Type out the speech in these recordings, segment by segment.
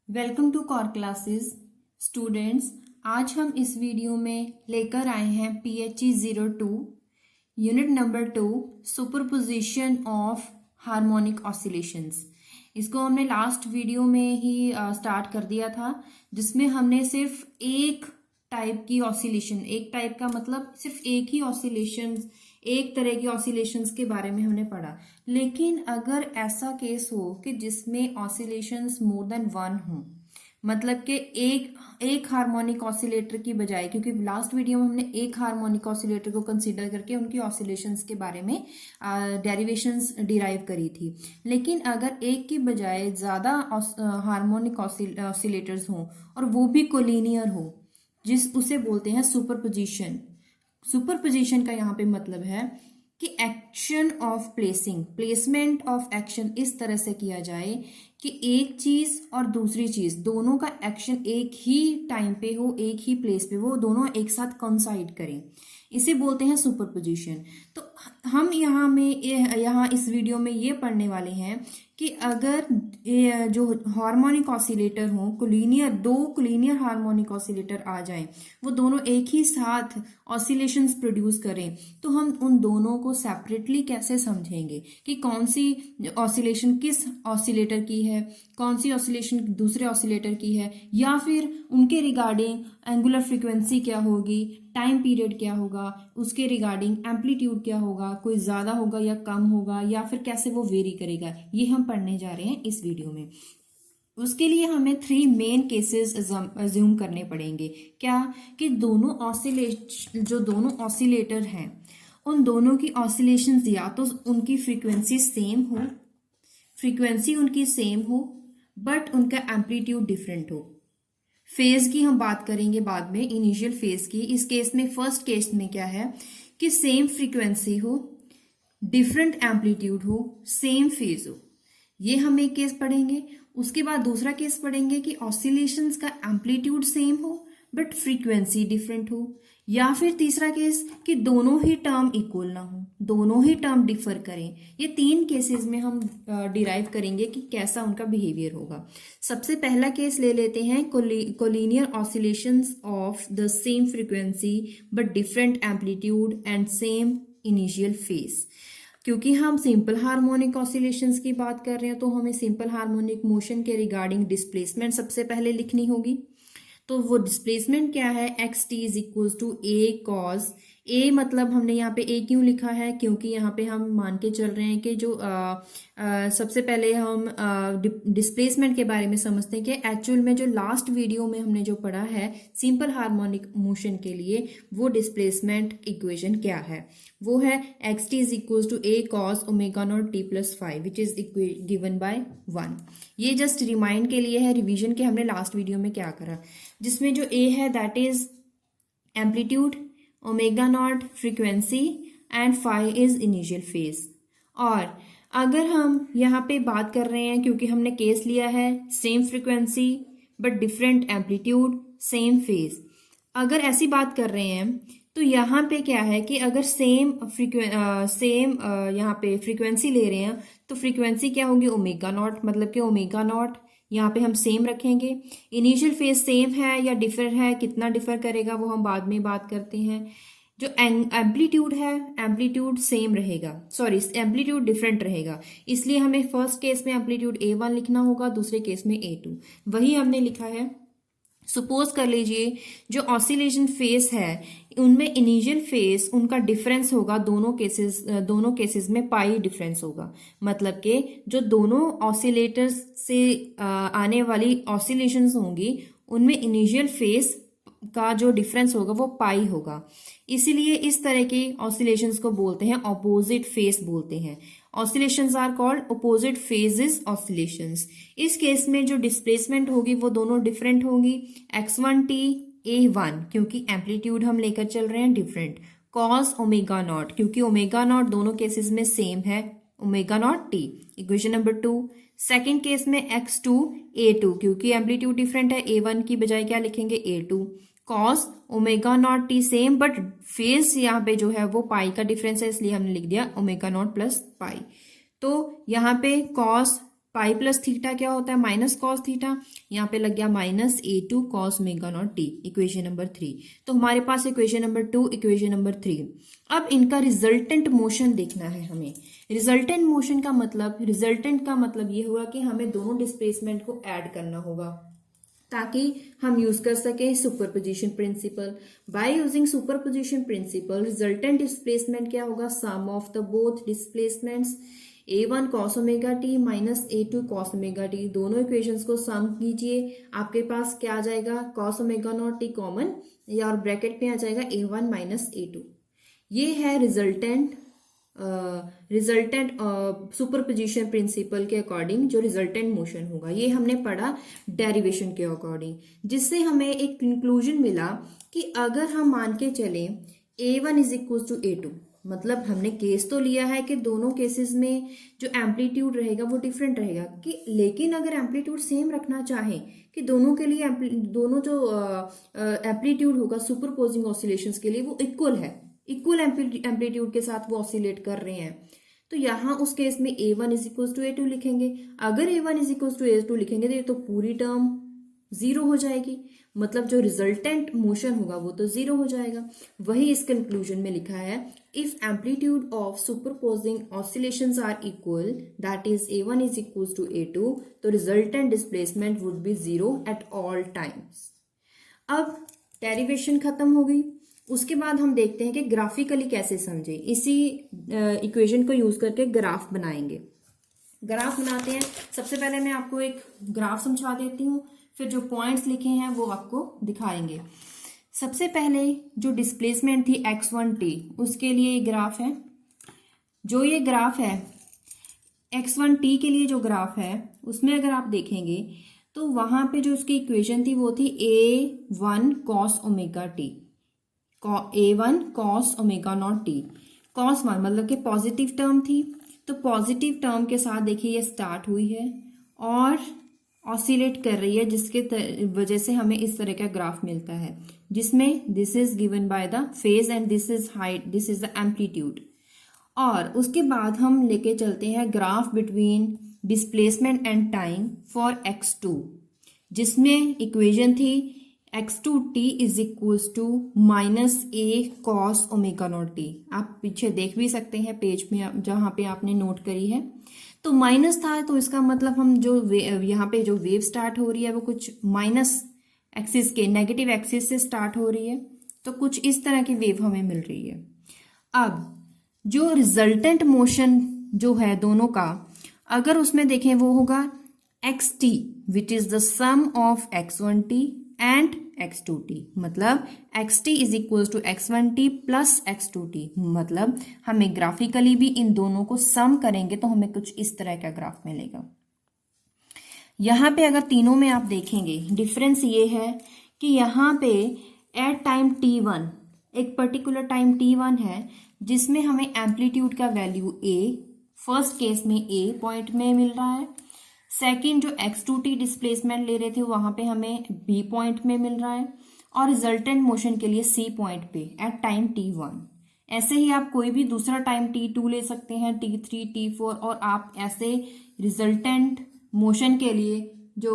Welcome to core classes students. आज हम इस वीडियो में लेकर आए हैं PHE 02 unit number 2 superposition of harmonic oscillations. इसको हमने लास्ट वीडियो में ही स्टार्ट कर दिया था, जिसमें हमने सिर्फ एक टाइप की ऑसिलेशन, एक टाइप का मतलब सिर्फ एक ही ऑसिलेशन, एक तरह की ऑसिलेशंस के बारे में हमने पढ़ा। लेकिन अगर ऐसा केस हो कि जिसमें ऑसिलेशंस मोर देन वन हो, मतलब कि एक हार्मोनिक ऑसिलेटर की बजाय, क्योंकि लास्ट वीडियो में हमने एक हार्मोनिक ऑसिलेटर को कंसीडर करके उनकी ऑसिलेशंस के बारे में डेरिवेशंस डिराइव करी थी। लेकिन अगर एक की बजाय ज्यादा हार्मोनिक ऑसिलेटर्स हों और वो भी कोलिनियर हो, उसे बोलते हैं सुपरपोजिशन। सुपरपोजिशन का यहाँ पे मतलब है कि action of placement of action इस तरह से किया जाए कि एक चीज और दूसरी चीज दोनों का एक्शन एक ही टाइम पे हो, एक ही प्लेस पे वो दोनों एक साथ कंसाइड करें, इसे बोलते हैं सुपरपोजिशन। तो हम यहाँ इस वीडियो में ये पढ़ने वाले हैं कि अगर जो हार्मोनिक ऑसिलेटर हो, दो कोलिनियर हार्मोनिक ऑसिलेटर आ जाएं, वो दोनों एक ही साथ ऑसिलेशंस प्रोड्यूस करें, तो हम उन दोनों को सेपरेटली कैसे समझेंगे कि कौन सी ऑसिलेशन किस ऑसिलेटर की है, कौन सी ऑसिलेशन दूसरे ऑसिलेटर की है, या फिर उनके रिगार्डिंग एंगुलर फ्रीक्वेंसी क्या होगी, टाइम पीरियड क्या होगा, उसके रिगार्डिंग एम्पलीट्यूड क्या होगा, कोई ज्यादा होगा या कम होगा, या फिर कैसे वो वेरी करेगा, ये हम पढ़ने जा रहे हैं इस वीडियो में। उसके लिए हमें 3 मेन केसेस अज्यूम करने पड़ेंगे। क्या कि जो दोनों ऑसिलेटर हैं, उन दोनों की ऑसिलेशंस या तो उनकी फ्रीक्वेंसी सेम हो बट उनका एम्पलीट्यूड डिफरेंट हो। फेज की हम बात करेंगे बाद में, इनिशियल फेज की। इस केस में फर्स्ट केस में क्या है कि सेम फ्रीक्वेंसी हो, डिफरेंट एम्पलीट्यूड हो, सेम फेज हो। ये हम एक केस पढ़ेंगे। उसके बाद दूसरा केस पढ़ेंगे कि ऑसिलेशंस का एम्पलीट्यूड सेम हो बट फ्रीक्वेंसी डिफरेंट हो। या फिर तीसरा केस कि दोनों ही टर्म इक्वल ना हो, दोनों ही टर्म डिफर करें। ये 3 केसेस में हम डिराइव करेंगे कि कैसा उनका बिहेवियर होगा। सबसे पहला केस ले लेते हैं, collinear oscillations of the same frequency but different amplitude and same initial phase. क्योंकि हम सिंपल हार्मोनिक ऑसिलेशंस की बात कर रहे हैं, तो हमें सिंपल हार्मोनिक मोशन के रिगार्डिंग डिस्प्लेसमेंट सबसे पहले लिखनी होगी। तो वो डिस्प्लेसमेंट क्या है, x t is equal to A cos A. मतलब हमने यहाँ पे ए क्यों लिखा है, क्योंकि यहाँ पे हम मान के चल रहे हैं कि जो सबसे पहले हम डिस्प्लेसमेंट के बारे में समझते हैं कि एक्चुअल में जो लास्ट वीडियो में हमने जो पढ़ा है सिंपल हार्मोनिक मोशन के लिए, वो डिस्प्लेसमेंट इक्वेशन क्या है, वो है x t is equal to A cos omega naught T plus 5 which is given by 1। ये जस्ट रिमाइंड के लिए है, रिवीजन के हमने लास्ट वीडियो में क्या करा, जिसमें जो ए है that is amplitude, omega naught frequency and phi is initial phase. और अगर हम यहाँ पे बात कर रहे हैं, क्योंकि हमने केस लिया है same frequency but different amplitude same phase, अगर ऐसी बात कर रहे हैं तो यहाँ पे क्या है कि अगर सेम यहाँ पे फ्रीक्वेंसी ले रहे हैं तो फ्रीक्वेंसी क्या होगी, ओमेगा नॉट। मतलब कि ओमेगा नॉट यहाँ पे हम सेम रखेंगे। इनिशियल फेज सेम है या डिफर है, कितना डिफर करेगा वो हम बाद में बात करते हैं। जो एम्पलीट्यूड है, एम्पलीट्यूड सेम रहेगा, सॉरी एम्पलीट्यूड डिफरेंट रहेगा, इसलिए हमें फर्स्ट केस में एम्पलीट्यूड A1 लिखना होगा, दूसरे केस में A2। वही हमने लिखा है। सपोज कर लीजिए जो ऑसिलेशन फेज है उनमें इनिशियल फेज उनका डिफरेंस होगा, दोनों केसेस में पाई डिफरेंस होगा। मतलब कि जो दोनों ऑसिलेटर्स से आने वाली ऑसिलेशंस होंगी उनमें इनिशियल फेज का जो डिफरेंस होगा वो पाई होगा। इसीलिए इस तरह की ऑसिलेशंस को बोलते हैं ऑपोजिट फेज बोलते हैं। Oscillations are called opposite phases oscillations. इस केस में जो डिस्प्लेसमेंट होगी वो दोनों डिफरेंट होगी, x1t a1 क्योंकि एम्पलीट्यूड हम लेकर चल रहे हैं डिफरेंट, कॉस ओमेगा नॉट क्योंकि ओमेगा नॉट दोनों केसेस में सेम है, omega not t। Equation number 2। Second case में x2 a2 क्योंकि एम्पलीट्यूड डिफरेंट है, a1 की बजाय क्या लिखेंगे a2, cos omega naught T same but phase यहाँ पे जो है वो पाई का डिफरेंस है, इसलिए हमने लिख दिया ओमेगा नॉट प्लस पाई। तो यहाँ पे कॉस पाई प्लस थीटा क्या होता है, माइनस कॉस थीटा, यहाँ पे लग गया minus A2 cos omega naught T, equation number 3। तो हमारे पास इक्वेशन नंबर 2, इक्वेशन नंबर 3। अब इनका रिजल्टेंट मोशन देखना है हमें। रिजल्टेंट मोशन का मतलब, रिजल्टेंट का मतलब ये हुआ कि हमें दोनों डिस्प्लेसमेंट को ऐड करना होगा ताकि हम यूज कर सके superposition principle. By using superposition principle resultant displacement क्या होगा, sum of the both displacements A1 cos omega t minus A2 cos omega t, दोनों इक्वेशंस को सम कीजिए, आपके पास क्या आ जाएगा, cos omega naught t common, या और ब्रैकेट में आ जाएगा A1 माइनस A2। ये है रिजल्टेंट सुपरपोजिशन प्रिंसिपल के अकॉर्डिंग जो रिजल्टेंट मोशन होगा। ये हमने पढ़ा डेरिवेशन के अकॉर्डिंग, जिससे हमें एक कंक्लूजन मिला कि अगर हम मान के चले A1 is equal to A2, मतलब हमने केस तो लिया है कि दोनों केसेस में जो एम्पलीट्यूड रहेगा वो डिफरेंट रहेगा, कि लेकिन अगर एम्पलीट्यूड सेम रखना चाहें कि दोनों के लिए दोनों जो एम्पलीट्यूड होगा सुपरपोजिंग ऑसिलेशंस के लिए वो इक्वल है, इक्वल एम्पलीट्यूड के साथ वो ऑसिलेट कर रहे हैं, तो यहाँ उस केस में A1 is equal to A2 लिखेंगे। अगर A1 is equal to A2 लिखेंगे तो ये तो पूरी टर्म जीरो हो जाएगी, मतलब जो रिजल्टेंट मोशन होगा वो तो जीरो हो जाएगा। वही इस कंक्लूजन में लिखा है, if amplitude of superposing oscillations are equal, that is A1 is equal to A2, तो resultant displacement would be zero at all times. अब डेरिवेशन खत्म हो गई, उसके बाद हम देखते हैं कि ग्राफिकली कैसे समझे। इसी इक्वेशन को यूज करके ग्राफ बनाएंगे। ग्राफ बनाते हैं, सबसे पहले मैं आपको एक ग्राफ समझा देती हूँ, फिर जो पॉइंट्स लिखे हैं वो आपको दिखाएंगे। सबसे पहले जो डिस्प्लेसमेंट थी x1t, उसके लिए ये ग्राफ है। जो ये ग्राफ है x1t के लिए जो ग्राफ है उसमें अगर आप देखेंगे तो वहां पे जो उसकी इक्वेशन थी वो थी A1 cos omega T, A1 cos omega naught T, cos 1 मतलब कि पॉजिटिव टर्म थी, तो पॉजिटिव टर्म के साथ देखिए ये स्टार्ट हुई है और ऑसिलेट कर रही है, जिसके वजह से हमें इस तरह का ग्राफ मिलता है, जिसमें this is given by the phase and this is height, this is the amplitude. और उसके बाद हम लेके चलते हैं graph between displacement and time for x2, जिसमें इक्वेशन थी x2t is equals to minus A cos omega naught t. आप पीछे देख भी सकते हैं पेज में जहां पे आपने नोट करी है, तो माइनस था, तो इसका मतलब हम जो यहाँ पे जो वेव स्टार्ट हो रही है वो कुछ माइनस एक्सिस के, नेगेटिव एक्सिस से स्टार्ट हो रही है, तो कुछ इस तरह की वेव हमें मिल रही है। अब जो रिजल्टेंट मोशन जो है दोनों का, अगर उसमें देखें वो होगा xt which is the sum of x1t and x2t, मतलब xt is equal to x1t plus x2t, मतलब हमें ग्राफिकली भी इन दोनों को सम करेंगे तो हमें कुछ इस तरह का ग्राफ मिलेगा। यहाँ पे अगर तीनों में आप देखेंगे डिफरेंस ये है कि यहाँ पे एट टाइम t1, एक पर्टिकुलर टाइम t1 है जिसमें हमें एम्पलीट्यूड का वैल्यू a, फर्स्ट केस में a पॉइंट में मिल रहा है, सेकंड जो x2t डिस्प्लेसमेंट ले रहे थे वहां पे हमें b पॉइंट में मिल रहा है, और रिजल्टेंट मोशन के लिए c पॉइंट पे एट टाइम t1। ऐसे ही आप कोई भी दूसरा टाइम t2 ले सकते हैं, t3, t4, और आप ऐसे रिजल्टेंट मोशन के लिए जो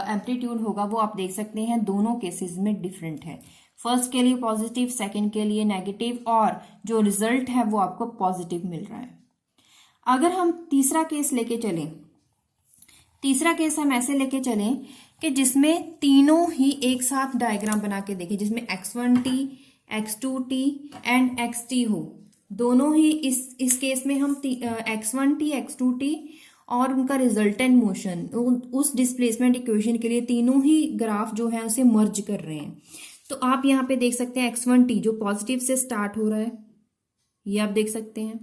एम्पलीट्यूड होगा वो आप देख सकते हैं दोनों केसेस में डिफरेंट है। फर्स्ट के लिए पॉजिटिव, सेकंड के लिए नेगेटिव, और जो रिजल्ट है वो आपको पॉजिटिव मिल रहा है। अगर हम तीसरा केस लेके चलें, तीसरा केस हम ऐसे लेके चलें कि जिसमें तीनों ही एक साथ डायग्राम बना के देखें, जिसमें x1t, x2t एंड xt हो, दोनों ही इस केस में हम x1t, x2t और उनका रिजल्टेंट मोशन उस डिस्प्लेसमेंट इक्वेशन के लिए तीनों ही ग्राफ जो है उसे मर्ज कर रहे हैं। तो आप यहाँ पे देख सकते हैं x1t जो पॉजिटिव से स्टार्ट हो रहा है, ये आप देख सकते हैं,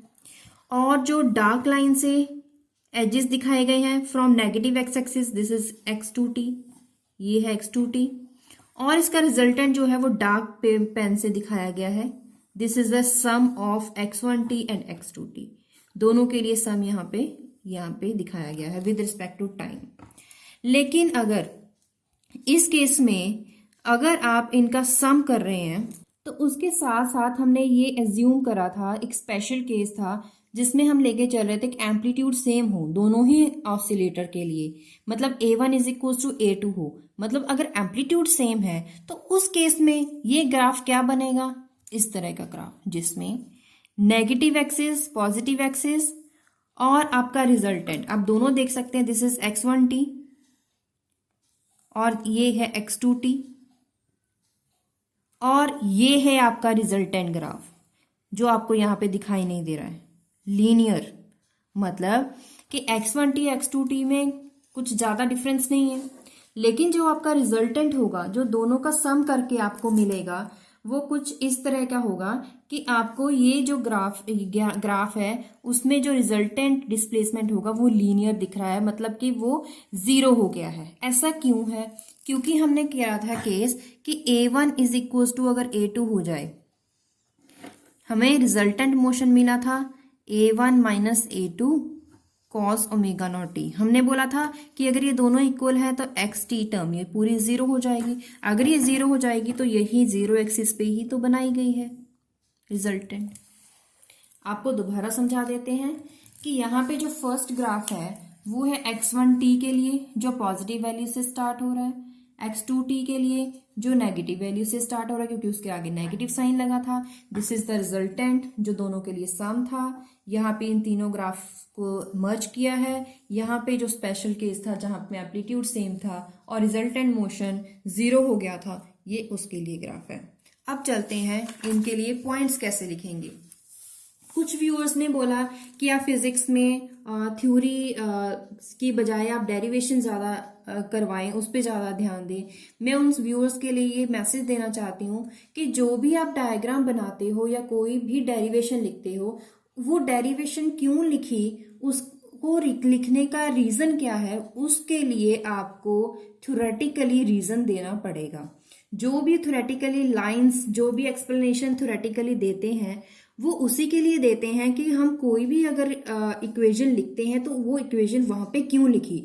और जो डार्क लाइन से एजेस दिखाए गए हैं from negative x axis, this is x2t, ये है x2t, और इसका रिजल्टेंट जो है वो डार्क पेन से दिखाया गया है, this is the sum of x1t and x2t, दोनों के लिए सम यहाँ पे दिखाया गया है विद रिस्पेक्ट टू टाइम। लेकिन अगर इस केस में अगर आप इनका सम कर रहे हैं तो उसके साथ साथ हमने ये एज्यूम करा था, एक स्पेशल केस था जिसमें हम लेके चल रहे थे कि एम्पलीट्यूड सेम हो दोनों ही ऑसिलेटर के लिए, मतलब A1 is equal to A2 हो, मतलब अगर एम्पलीट्यूड सेम है तो उस केस में ये ग्राफ क्या बनेगा, इस तरह का ग्राफ जिसमें नेगेटिव एक्सिस, पॉजिटिव एक्सिस और आपका रिजल्टेंट आप दोनों देख सकते हैं। दिस इज x1t और ये है x2t और ये है आपका रिजल्टेंट ग्राफ जो आपको यहां पे दिखाई नहीं दे रहा है। लीनियर मतलब कि x1t x2t में कुछ ज्यादा डिफरेंस नहीं है, लेकिन जो आपका रिजल्टेंट होगा, जो दोनों का सम करके आपको मिलेगा, वो कुछ इस तरह का होगा कि आपको ये जो ग्राफ है उसमें जो रिजल्टेंट डिस्प्लेसमेंट होगा वो लीनियर दिख रहा है, मतलब कि वो जीरो हो गया है। ऐसा क्यों है? क्योंकि हमने किया था केस कि A1 इज इक्वल टू अगर A2 हो जाए, हमें रिजल्टेंट मोशन मिला था A1 minus A2 cos omega naught T. हमने बोला था कि अगर ये दोनों इक्वल है तो एक्स टी टर्म ये पूरी जीरो हो जाएगी। अगर ये जीरो हो जाएगी तो यही जीरो एक्सिस पे ही तो बनाई गई है रिजल्टेंट। आपको दोबारा समझा देते हैं कि यहाँ पे जो फर्स्ट ग्राफ है वो है x1t के लिए जो पॉजिटिव वैल्यू से स्टार्ट हो रहा है, x2t के लिए जो नेगेटिव वैल्यू से स्टार्ट हो रहा है क्योंकि उसके आगे नेगेटिव साइन लगा था। दिस इज द रिजल्टेंट जो दोनों के लिए सम था। यहाँ पे इन तीनों ग्राफ को मर्ज किया है। यहाँ पे जो स्पेशल केस था जहां पे एम्पलीट्यूड सेम था और रिजल्टेंट मोशन जीरो हो गया था, ये उसके लिए ग्राफ है। अब चलते हैं इनके लिए पॉइंट्स कैसे लिखेंगे। कुछ व्यूअर्स ने बोला कि आप फिजिक्स में थ्योरी की बजाय आप डेरिवेशन ज़्यादा करवाएं, उस पर ज़्यादा ध्यान दें। मैं उन व्यूअर्स के लिए ये मैसेज देना चाहती हूँ कि जो भी आप डायग्राम बनाते हो या कोई भी डेरिवेशन लिखते हो, वो डेरिवेशन क्यों लिखी, उसको लिखने का रीज़न क्या है, उसके लिए आपको थ्योरेटिकली रीज़न देना पड़ेगा। जो भी थ्योरेटिकली लाइंस, जो भी एक्सप्लेनेशन थ्योरेटिकली देते हैं वो उसी के लिए देते हैं कि हम कोई भी अगर इक्वेशन लिखते हैं तो वो इक्वेशन वहां पे क्यों लिखी,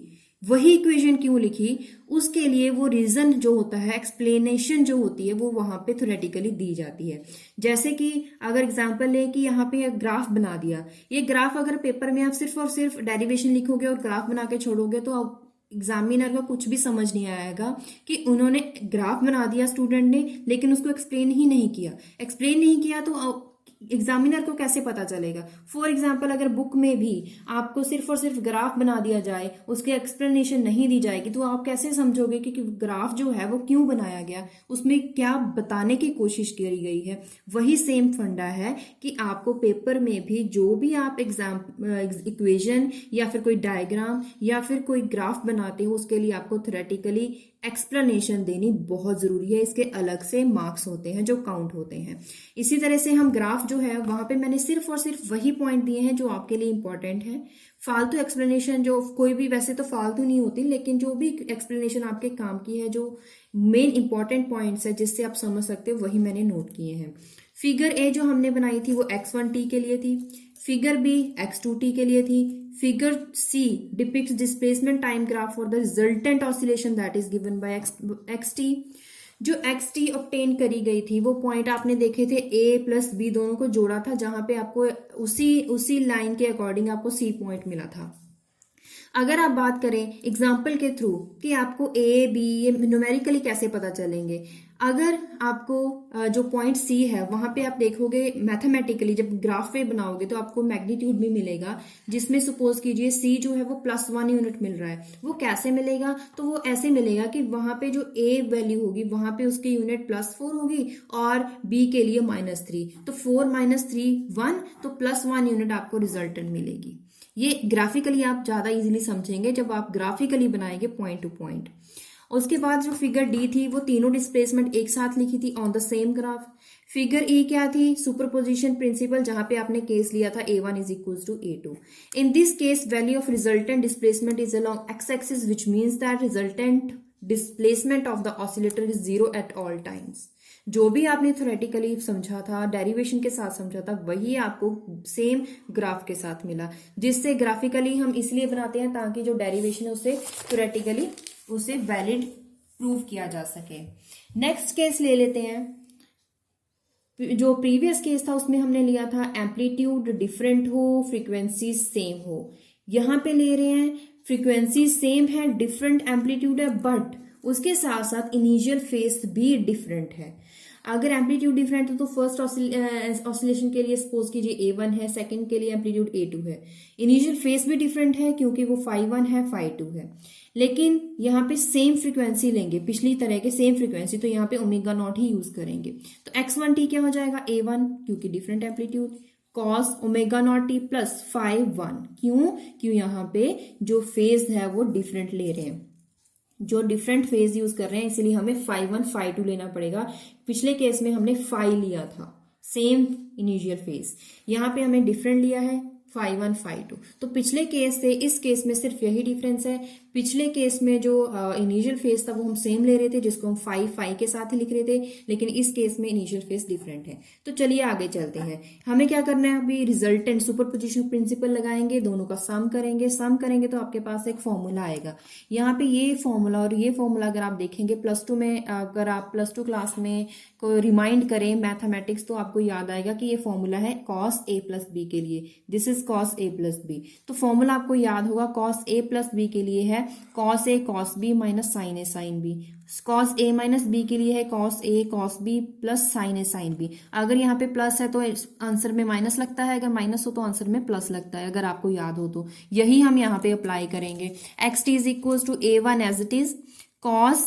वही इक्वेशन क्यों लिखी, उसके लिए वो रीजन जो होता है, एक्सप्लेनेशन जो होती है वो वहां पे थ्योरेटिकली दी जाती है। जैसे कि अगर एग्जांपल ले कि यहाँ पे ग्राफ बना दिया, ये ग्राफ अगर पेपर में आप सिर्फ और सिर्फ डेरिवेशन लिखोगे और ग्राफ बना के छोड़ोगे तो एग्जामिनर को कुछ भी समझ नहीं आएगा कि उन्होंने ग्राफ बना दिया स्टूडेंट ने लेकिन उसको एक्सप्लेन ही नहीं किया। एक्सप्लेन नहीं किया तो एग्जामिनर को कैसे पता चलेगा। फॉर एग्जाम्पल अगर बुक में भी आपको सिर्फ और सिर्फ ग्राफ बना दिया जाए, उसकी एक्सप्लेनेशन नहीं दी जाएगी, तो आप कैसे समझोगे कि ग्राफ जो है वो क्यों बनाया गया, उसमें क्या बताने की कोशिश करी गई है। वही सेम फंडा है कि आपको पेपर में भी जो भी आप इक्वेशन या फिर कोई डायग्राम या फिर कोई ग्राफ बनाते हो उसके लिए आपको थ्योरेटिकली एक्सप्लेनेशन देनी बहुत जरूरी है। इसके अलग से मार्क्स होते हैं जो काउंट होते हैं। इसी तरह से हम ग्राफ जो है वहां पे मैंने सिर्फ और सिर्फ वही पॉइंट दिए हैं जो आपके लिए इंपॉर्टेंट है। फालतू एक्सप्लेनेशन जो कोई भी, वैसे तो फालतू नहीं होती, लेकिन जो भी एक्सप्लेनेशन आपके काम की है, जो मेन इंपॉर्टेंट पॉइंट्स है जिससे आप समझ सकते हो, वही मैंने नोट किए हैं। फिगर ए जो हमने बनाई थी वो x1t के लिए थी, फिगर बी x2t के लिए थी, figure C depicts displacement time graph for the resultant oscillation that is given by xt। जो xt ऑब्टेन करी गई थी वो पॉइंट आपने देखे थे a प्लस b दोनों को जोड़ा था, जहां पे आपको उसी लाइन के अकॉर्डिंग आपको c पॉइंट मिला था। अगर आप बात करें एग्जाम्पल के थ्रू कि आपको ए बी ये न्यूमेरिकली कैसे पता चलेंगे, अगर आपको जो पॉइंट सी है वहां पे आप देखोगे मैथमेटिकली जब ग्राफ पे बनाओगे तो आपको मैग्नीट्यूड भी मिलेगा, जिसमें सपोज कीजिए सी जो है वो +1 यूनिट मिल रहा है। वो कैसे मिलेगा? तो वो ऐसे मिलेगा कि वहां पे जो ए वैल्यू होगी वहां पे उसकी यूनिट +4 होगी और बी के लिए -3, तो 4 - 3 1, तो +1 यूनिट आपको रिजल्टेंट मिलेगी। ये ग्राफिकली आप ज्यादा इजीली समझेंगे जब आप ग्राफिकली बनाएंगे पॉइंट टू पॉइंट। उसके बाद जो फिगर डी थी वो तीनों डिस्प्लेसमेंट एक साथ लिखी थी on the same graph. Figure ई क्या थी? सुपरपोजिशन प्रिंसिपल, जहां पे आपने केस लिया था A1 is equal to A2। In this case value of resultant displacement is along x axis which means that resultant displacement of the oscillator is 0 at all times. जो भी आपने theoretically समझा था, डेरिवेशन के साथ समझा था, वही आपको सेम ग्राफ के साथ मिला। जिससे ग्राफिकली हम इसलिए बनाते हैं ताकि जो डेरिवेशन है उसे थ्योरेटिकली उसे वैलिड प्रूव किया जा सके। नेक्स्ट केस ले लेते हैं। जो प्रीवियस केस था उसमें हमने लिया था एम्पलीट्यूड डिफरेंट हो, फ्रीक्वेंसी सेम हो। यहाँ पे ले रहे हैं फ्रीक्वेंसी सेम है, डिफरेंट एम्पलीट्यूड है, बट उसके साथ साथ इनिशियल फेज भी डिफरेंट है। अगर एम्पलीट्यूड डिफरेंट है तो फर्स्ट ऑसिलेशन के लिए सपोज कीजिए A1 है, सेकंड के लिए एम्पलीट्यूड A2 है। इनिशियल फेज भी डिफरेंट है क्योंकि वो φ1 है, φ2 है, लेकिन यहाँ पे सेम फ्रीक्वेंसी लेंगे, पिछली तरह के सेम फ्रीक्वेंसी, तो यहाँ पे ओमेगा नॉट ही यूज करेंगे। तो x1t क्या हो जाएगा, A1 क्योंकि different amplitude, cos omega naught T plus φ1, क्यों यहाँ पे जो फेज है वो डिफरेंट ले रहे हैं, जो डिफरेंट फेज यूज कर रहे हैं, इसलिए हमें φ1 φ2 लेना पड़ेगा। पिछले केस में हमने फाई लिया था, सेम इनिशियल फेज, यहाँ पे हमें डिफरेंट लिया है φ1 φ2। तो पिछले केस से इस केस में सिर्फ यही डिफरेंस है, पिछले केस में जो इनिशियल फेज था वो हम सेम ले रहे थे, जिसको हम फाई के साथ ही लिख रहे थे, लेकिन इस केस में इनिशियल फेज डिफरेंट है। तो चलिए आगे चलते हैं। हमें क्या करना है, अभी रिजल्टेंट सुपरपोजिशन प्रिंसिपल लगाएंगे, दोनों का सम करेंगे तो आपके पास एक फॉर्मूला आएगा। यहाँ पे ये फॉर्मूला और ये फॉर्मूला अगर आप देखेंगे +2 में, अगर आप +2 क्लास में को रिमाइंड करें मैथमेटिक्स, तो आपको याद आएगा कि ये फॉर्मूला है cos a प्लस बी के लिए, this is cos a plus B. तो फॉर्मूला आपको याद होगा, cos a प्लस बी के लिए है cos a cos b minus sin a sin b, cos a minus b के लिए है cos a cos b plus sin a sin b। अगर यहाँ पे प्लस है तो आंसर में माइनस लगता है, अगर माइनस हो तो आंसर में प्लस लगता है, अगर आपको याद हो तो यही हम यहाँ पे अप्लाई करेंगे। xt is equal to a1 as it is, cos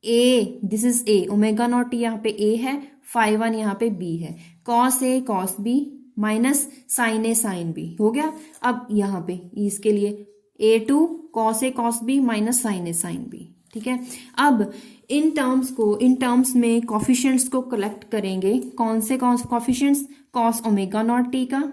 a, this is a, omega naught यहाँ पे a है, φ1 यहाँ पे b है, cos a cos b minus sin a sin b हो गया। अब यहाँ पे इसके लिए a2 cos a cos b minus sin a sin b, ठीक है। अब इन टर्म्स में कॉफिशिएंट्स को कलेक्ट करेंगे, कौन से coefficients, cos omega naught t का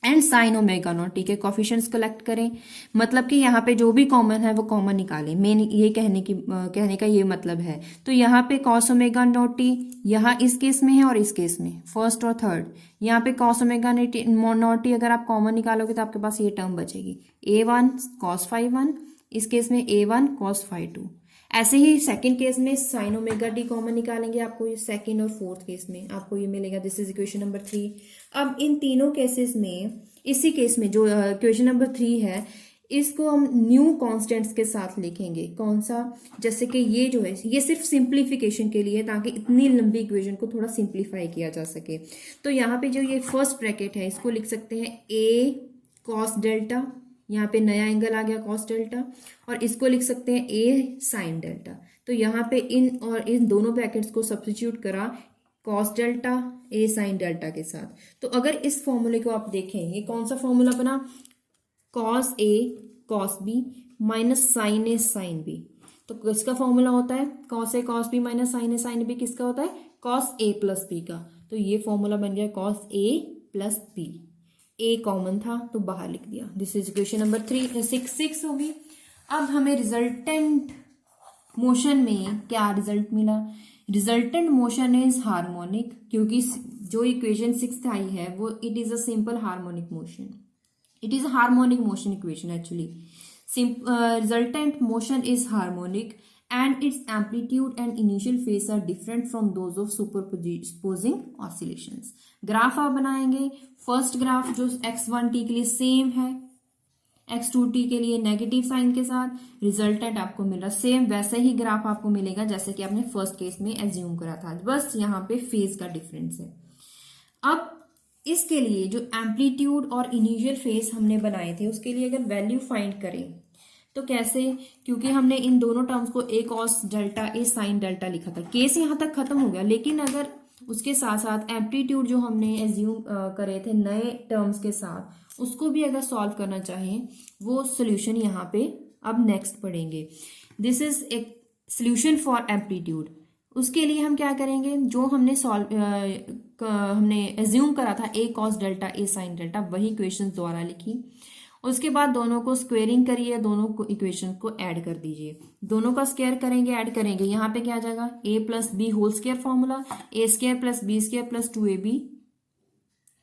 and sine omega naught t के कॉफिशिएंट्स कलेक्ट करें, मतलब कि यहाँ पे जो भी कॉमन है वो कॉमन निकालें, मेन ये कहने का ये मतलब है। तो यहाँ पे cos ओमेगा नॉट टी यहाँ इस केस में है और इस केस में, फर्स्ट और थर्ड, यहाँ पे cos ओमेगा नॉट टी अगर आप कॉमन निकालोगे तो आपके पास ये टर्म बचेगी, a1 cos φ1, इस केस में a1 cos φ2। ऐसे ही सेकंड केस में साइन ओमेगा टी कॉमन निकालेंगे, आपको ये सेकंड और फोर्थ केस में आपको ये मिलेगा, दिस इज इक्वेशन नंबर 3। अब इन तीनों केसेस में, इसी केस में जो इक्वेशन नंबर 3 है, इसको हम न्यू कॉन्स्टेंट्स के साथ लिखेंगे। कौन सा, जैसे कि ये जो है ये सिर्फ सिंप्लीफिकेशन के लिए, ताकि इतनी लंबी इक्वेशन को थोड़ा सिंप्लीफाई किया जा सके। तो यहाँ पे जो ये फर्स्ट ब्रैकेट है इसको लिख सकते हैं a cos डेल्टा, यहाँ पे नया एंगल आ गया cos डेल्टा, और इसको लिख सकते हैं a sin डेल्टा। तो यहाँ पे इन दोनों ब्रैकेट्स को सब्स्टिट्यूट करा cos delta a sin delta के साथ। तो अगर इस फॉर्मूले को आप देखें, ये कौन सा फॉर्मूला बना, cos a cos b minus sin a sin b। तो किसका फॉर्मूला होता है, cos a cos b minus sin a sin b किसका होता है, cos a प्लस b का। तो ये फॉर्मूला बन गया cos a plus b, a common था तो बाहर लिख दिया, दिस इज इक्वेशन नंबर 6 होगी। अब हमें रिजल्टेंट मोशन में क्या रिजल्ट मिला, रिजल्टेंट मोशन इज हार्मोनिक, क्योंकि जो इक्वेशन 6 आई है वो it is a simple harmonic motion, it is a harmonic motion equation actually. Resultant motion is harmonic and its amplitude and initial phase are different from those of superposing oscillations। Graph आप बनाएंगे, first graph जो x1t के लिए same है, x2t के लिए negative sign के साथ, रिजल्टेंट आपको मिल रहा सेम वैसे ही ग्राफ आपको मिलेगा जैसे कि आपने फर्स्ट केस में एज्यूम करा था, बस यहाँ पे फेज का डिफरेंस है। अब इसके लिए जो एम्पलीट्यूड और इनिशियल फेज हमने बनाए थे उसके लिए अगर वैल्यू फाइंड करें तो कैसे, क्योंकि हमने इन दोनों टर्म्स को a cos delta a sin delta लिखा था, केस यहाँ तक खत्म हो गया। लेकिन अगर उसके साथ साथ एम्पलीट्यूड जो हमने एज्यूम करे थे नए टर्म्स के साथ, उसको भी अगर सॉल्व करना चाहें, वो सोल्यूशन यहाँ पे अब नेक्स्ट पढ़ेंगे। This is a solution for amplitude. उसके लिए हम क्या करेंगे, जो हमने हमने एज्यूम करा था a cos delta a sin delta, वही इक्वेशन द्वारा लिखी। उसके बाद दोनों को स्क्वेयरिंग करिए, दोनों को इक्वेशन को ऐड कर दीजिए, दोनों का स्क्वायर करेंगे, ऐड करेंगे, यहाँ पे क्या आ जाएगा a plus B whole square formula, a square plus B square plus 2ab।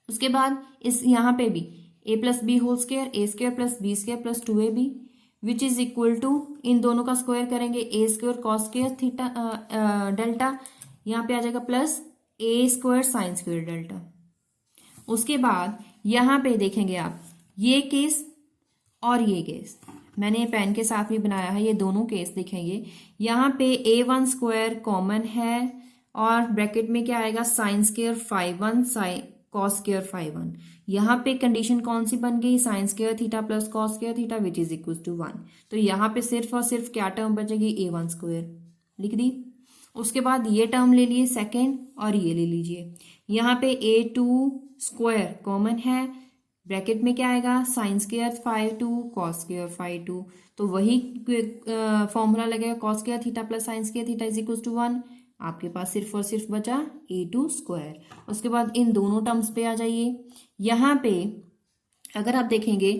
उसके बाद इस यहाँ पे भी a plus B whole square, a square plus B square plus 2ab which is equal to, इन दोनों का स्क्वायर करेंगे a square cos square theta delta, यहाँ पे आ जाएगा plus A square sine square delta. उसके बाद यहाँ पे देखेंगे आप ये केस और ये केस, मैंने पेन के साथ भी बनाया है, ये दोनों केस देखेंगे। यहाँ पे a1 स्क्वायर कॉमन है और ब्रैकेट में क्या आएगा, sine square five one sine cos square five one. यहाँ पे कंडीशन कौन सी बन गई, sine square theta plus cos square theta which is equal to 1। तो यहाँ पे सिर्फ और सिर्फ क्या टर्म बचेगी, a1 स्क्वायर लिख दी। उसके बाद ये टर्म ले लिए सेकेंड और ये ले लीजिए। यहाँ पे a2 स्क्वायर कॉमन है, ब्रैकेट में क्या आएगा, sine square five two cos square five two. तो वही फॉर्मूला लगेगा, cos square theta plus sine square theta is equal to 1। आपके पास सिर्फ और सिर्फ बचा a2 स्क्वायर। उसके बाद इन दोनों टर्म्स पे आ जाइए। यहाँ पे अगर आप देखेंगे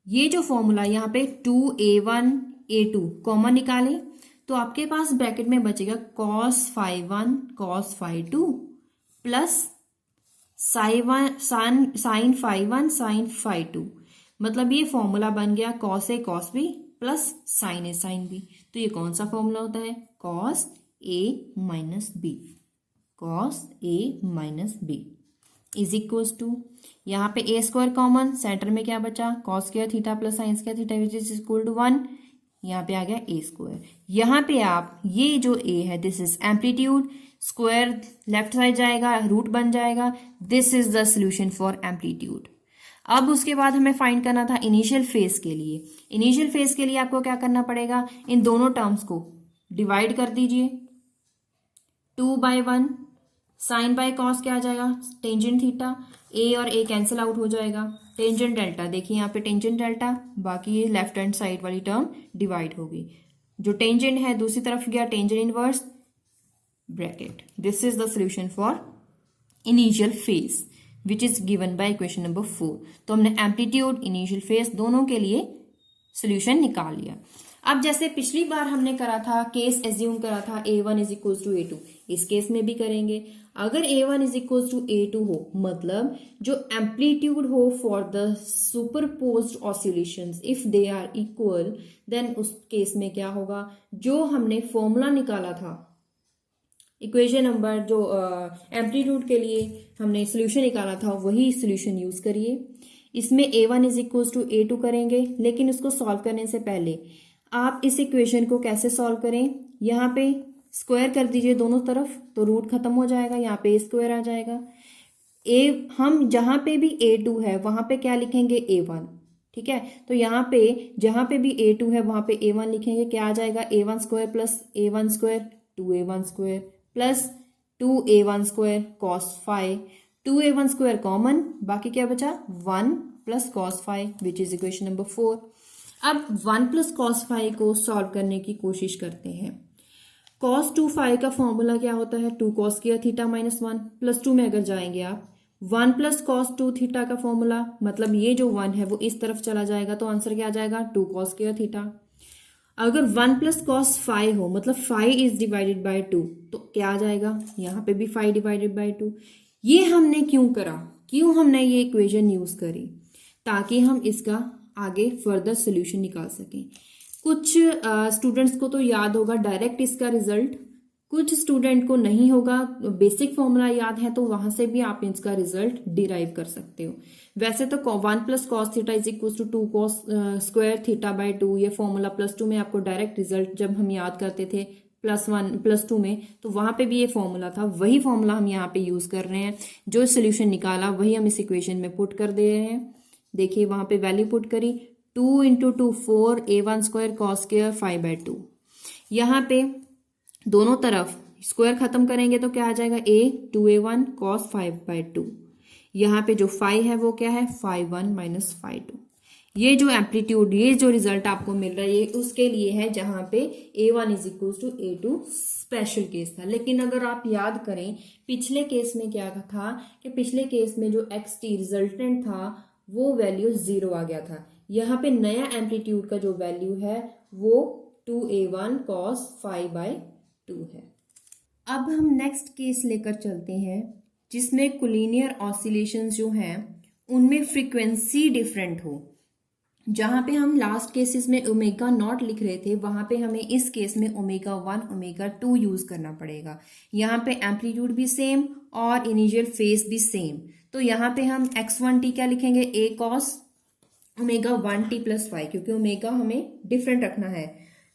ये जो फॉर्मूला यहाँ पे 2a1 a2 कॉमन निकाले तो आपके पास ब्रैकेट में बचेगा cos five one cos five two plus sine five one sine five two. मतलब ये फॉर्मूला बन गया cos a cos b plus sine A sine B. तो ये कौन सा फॉर्मूला होता है, cos a minus B, cos a minus B is equals to, यहाँ पे a स्क्वायर कॉमन, सेंटर में क्या बचा, cos square theta plus sine square theta which is equal to 1। यहाँ पे आ गया a स्क्वायर। यहाँ पे आप ये जो a है this is amplitude, square left side जाएगा रूट बन जाएगा, this is the solution for amplitude. अब उसके बाद हमें फाइंड करना था इनिशियल फेज के लिए। इनिशियल फेज के लिए आपको क्या करना पड़ेगा, इन दोनों टर्म्स को डिवाइड कर दीजिए, 2/1 साइन बाय कॉस क्या आ जाएगा, टेंजेंट थीटा, ए और ए कैंसिल आउट हो जाएगा, टेंजेंट डेल्टा, देखिए यहाँ पे टेंजेंट डेल्टा, बाकी ये लेफ्ट हैंड साइड वाली टर्म डिवाइड होगी। जो टेंजेंट है दूसरी तरफ गया tangent inverse bracket. This is the solution for initial phase which is given by equation number 4। तो हमने एम्पलीट्यूड इनिशियल फेज दोनों के लिए सोल्यूशन निकाल लिया। अब जैसे पिछली बार हमने करा था, केस एज्यूम करा था a1 is equal to a2, इस केस में भी करेंगे। अगर a1 is equal to a2 हो, मतलब जो एम्पलीट्यूड हो for the superposed oscillations if they are equal, then उस केस में क्या होगा, जो हमने फॉर्मूला निकाला था इक्वेशन नंबर, जो एम्पलीट्यूड के लिए हमने सोल्यूशन निकाला था वही सोल्यूशन यूज करिए। इसमें a1 is equal to a2 करेंगे, लेकिन उसको सॉल्व करने से पहले आप इस इक्वेशन को कैसे सॉल्व करें, यहाँ पे स्क्वायर कर दीजिए दोनों तरफ तो रूट खत्म हो जाएगा, यहाँ पे स्क्वायर आ जाएगा। हम जहां पे भी a2 है वहां पे क्या लिखेंगे, a1, ठीक है। तो यहाँ पे जहां पे भी a2 है वहां पे a1 लिखेंगे, क्या आ जाएगा, a1 square plus a1 square 2a1 square plus 2a1 square cos five, 2a1 square common, बाकी क्या बचा 1 plus cos five which is equation number 4। अब 1 प्लस cos फाइव को सॉल्व करने की कोशिश करते हैं। cos 2 फाइव का फॉर्मूला क्या होता है, 2 cos square theta minus 1, plus 2 में अगर जाएंगे आप 1 प्लस cos 2 थीटा का फॉर्मूला, मतलब ये जो 1 है वो इस तरफ चला जाएगा तो आंसर क्या आ जाएगा, 2 cos स्क्वायर थीटा। अगर 1 प्लस cos 5 हो, मतलब 5 इज डिवाइडेड बाय 2, तो क्या आ जाएगा, यहाँ पे भी 5 डिवाइडेड बाय 2। ये हमने क्यों करा, क्यों हमने ये इक्वेशन यूज करी, ताकि हम इसका आगे फर्दर सोल्यूशन निकाल सकें। कुछ स्टूडेंट्स को तो याद होगा डायरेक्ट इसका रिजल्ट, कुछ स्टूडेंट को नहीं होगा, बेसिक फॉर्मूला याद है तो वहां से भी आप इसका रिजल्ट डिराइव कर सकते हो। वैसे तो 1 plus cos theta is equal to 2 cos square theta by 2, ये फॉर्मूला प्लस 2 में आपको डायरेक्ट रिजल्ट जब हम याद करते थे +1 +2 में, तो वहां पे भी ये फॉर्मूला था, वही फॉर्मूला हम यहाँ पे यूज कर रहे हैं। जो सोल्यूशन निकाला वही हम इस इक्वेशन में पुट कर दे रहे हैं। देखिए वहां पे वैल्यू पुट करी, 2 into 2 4 a1 square cos square 5/2। यहाँ पे दोनों तरफ स्क्वायर खत्म करेंगे तो क्या आ जाएगा, a 2a1 cos 5/2। यहाँ पे जो 5 है वो क्या है, 5(1 - 5(2)। ये जो एम्पलीट्यूड, ये जो रिजल्ट आपको मिल रहा है ये उसके लिए है जहां पे a1 is equal to a2 special case था। लेकिन अगर आप याद करें पिछले केस में क्या था कि पिछले केस में जो xt रिजल्टेंट था वो वैल्यू 0 आ गया था। यहाँ पे नया एम्पलीट्यूड का जो वैल्यू है वो 2a1 cos 5/2 है। अब हम नेक्स्ट केस लेकर चलते हैं जिसमें कोलिनियर ऑसिलेशंस जो हैं उनमें फ्रीक्वेंसी डिफरेंट हो। जहां पे हम लास्ट केसेस में ओमेगा नॉट लिख रहे थे वहां पे हमें इस केस में ओमेगा 1 ओमेगा 2 यूज करना पड़ेगा। यहाँ पे एम्पलीट्यूड भी सेम और इनिशियल फेज भी सेम, तो यहाँ पे हम x1t क्या लिखेंगे, a cos omega 1t plus five, क्योंकि ओमेगा हमें डिफरेंट रखना है।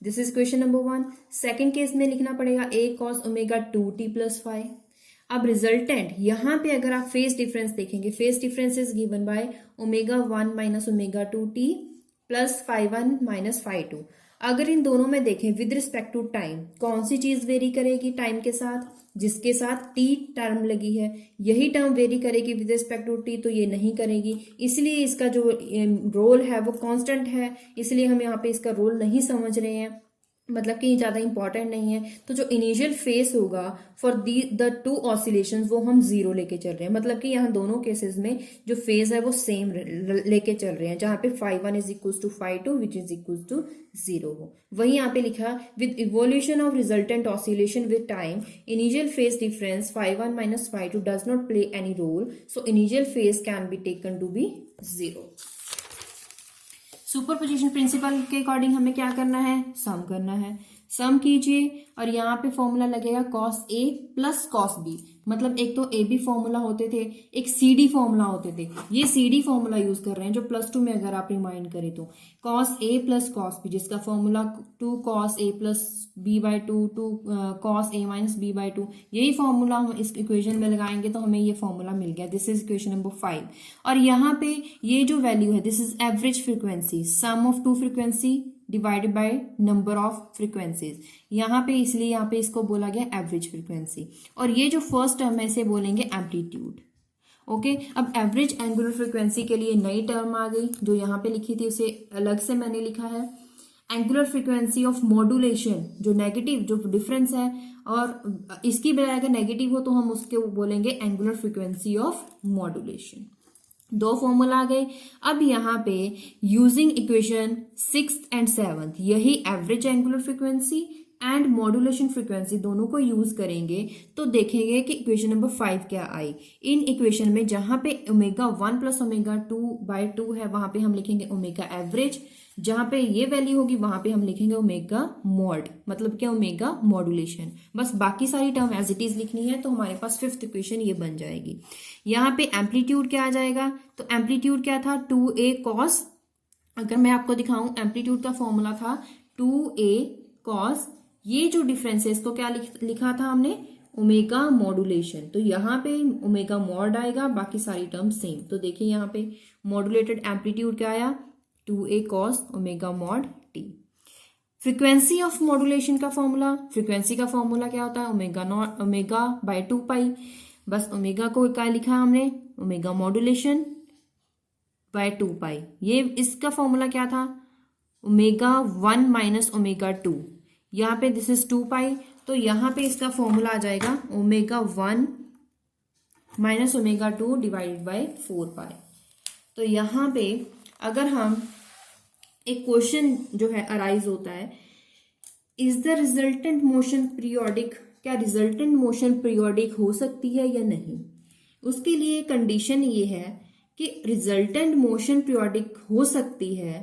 This is question number 1। Second case में लिखना पड़ेगा a cos omega 2t plus five. अब रिजल्टेंट, यहाँ पे अगर आप फेज डिफरेंस देखेंगे, phase difference is given by omega 1 minus omega 2t plus five 1 minus five 2। अगर इन दोनों में देखें विद रिस्पेक्ट टू टाइम, कौन सी चीज वेरी करेगी टाइम के साथ, जिसके साथ t टर्म लगी है यही टर्म वेरी करेगी विद रिस्पेक्ट टू t, तो ये नहीं करेगी। इसलिए इसका जो रोल है वो कांस्टेंट है, इसलिए हम यहाँ पे इसका रोल नहीं समझ रहे हैं, मतलब कि ज्यादा इंपॉर्टेंट नहीं है। तो जो इनिशियल फेस होगा फॉर द टू ऑसिलेशंस वो हम जीरो लेके चल रहे हैं, मतलब कि यहाँ दोनों केसेस में जो फेज है वो सेम लेके चल रहे हैं, जहां पे five 1 is equal to five 2 which is equal to zero हो। वही यहाँ पे लिखा with evolution of resultant oscillation with time initial phase difference five 1 minus five 2 does not play any role, so initial phase can be taken to be zero. Superposition principle के according हमें क्या करना है, सम करना है। सम कीजिए और यहाँ पे फॉर्मूला लगेगा cos a plus cos b, मतलब एक तो ए बी फॉर्मूला होते थे, एक सी डी फॉर्मूला होते थे, ये सी डी फॉर्मूला यूज कर रहे हैं जो प्लस टू में अगर आप रिमाइंड करें तो cos a plus cos b, जिसका formula 2 cos a plus b by 2 2 cos a minus b by 2, यही फॉर्मूला हम इस इक्वेशन में लगाएंगे तो हमें ये फॉर्मूला मिल गया। This is equation number 5। और यहाँ पे ये जो वैल्यू है this is average frequency, sum of two frequency divided by number of frequencies, यहाँ पे इसलिए यहाँ पे इसको बोला गया एवरेज फ्रीक्वेंसी। और ये जो फर्स्ट टर्म है इसे बोलेंगे एम्पलीट्यूड। ओके, अब एवरेज एंगुलर फ्रीक्वेंसी के लिए नई टर्म आ गई जो यहाँ पे लिखी थी उसे अलग से मैंने लिखा है, एंगुलर फ्रीक्वेंसी ऑफ मॉड्यूलेशन, जो नेगेटिव जो डिफरेंस है और इसकी बजाय अगर नेगेटिव हो तो हम उसके बोलेंगे एंगुलर फ्रीक्वेंसी ऑफ मॉड्यूलेशन। दो फॉर्मूला आ गए। अब यहाँ पे using equation 6th and 7th, यही average angular frequency and modulation frequency दोनों को यूज करेंगे तो देखेंगे कि इक्वेशन नंबर 5 क्या आई। इन इक्वेशन में जहां पे ओमेगा 1 प्लस ओमेगा 2 बाई 2 है वहां पे हम लिखेंगे ओमेगा एवरेज, जहां पे ये वैल्यू होगी वहां पे हम लिखेंगे ओमेगा मॉड, मतलब क्या ओमेगा मॉड्यूलेशन। बस बाकी सारी टर्म एज इट इज लिखनी है तो हमारे पास फिफ्थ इक्वेशन ये बन जाएगी। यहाँ पे एम्पलीट्यूड क्या आ जाएगा, तो एम्पलीट्यूड क्या था 2a cos, अगर मैं आपको दिखाऊं एम्पलीट्यूड का फॉर्मूला था 2a cos, ये जो डिफरेंस है इसको क्या लिखा था हमने ओमेगा मॉड्यूलेशन, तो यहाँ पे ओमेगा मॉड आएगा, बाकी सारी टर्म सेम। तो देखिए यहाँ पे मॉड्यूलेटेड एम्पलीट्यूड क्या आया 2a cos omega mod t। Frequency of modulation का फॉर्मूला, फ्रीक्वेंसी का फॉर्मूला क्या होता है ओमेगा बाय 2 पाई, बस ओमेगा को क्या लिखा हमने ओमेगा मॉड्यूलेशन बाय 2 पाई। ये इसका फॉर्मूला क्या था ओमेगा 1 माइनस ओमेगा 2, यहाँ पे दिस इज 2 पाई, तो यहाँ पे इसका फॉर्मूला आ जाएगा omega 1 minus omega 2 divided by 4 पाई। तो यहाँ पे अगर हम एक क्वेश्चन जो है अराइज होता है, is the resultant motion periodic, क्या रिजल्टेंट मोशन पीरियोडिक हो सकती है या नहीं, उसके लिए कंडीशन ये है कि रिजल्टेंट मोशन पीरियोडिक हो सकती है,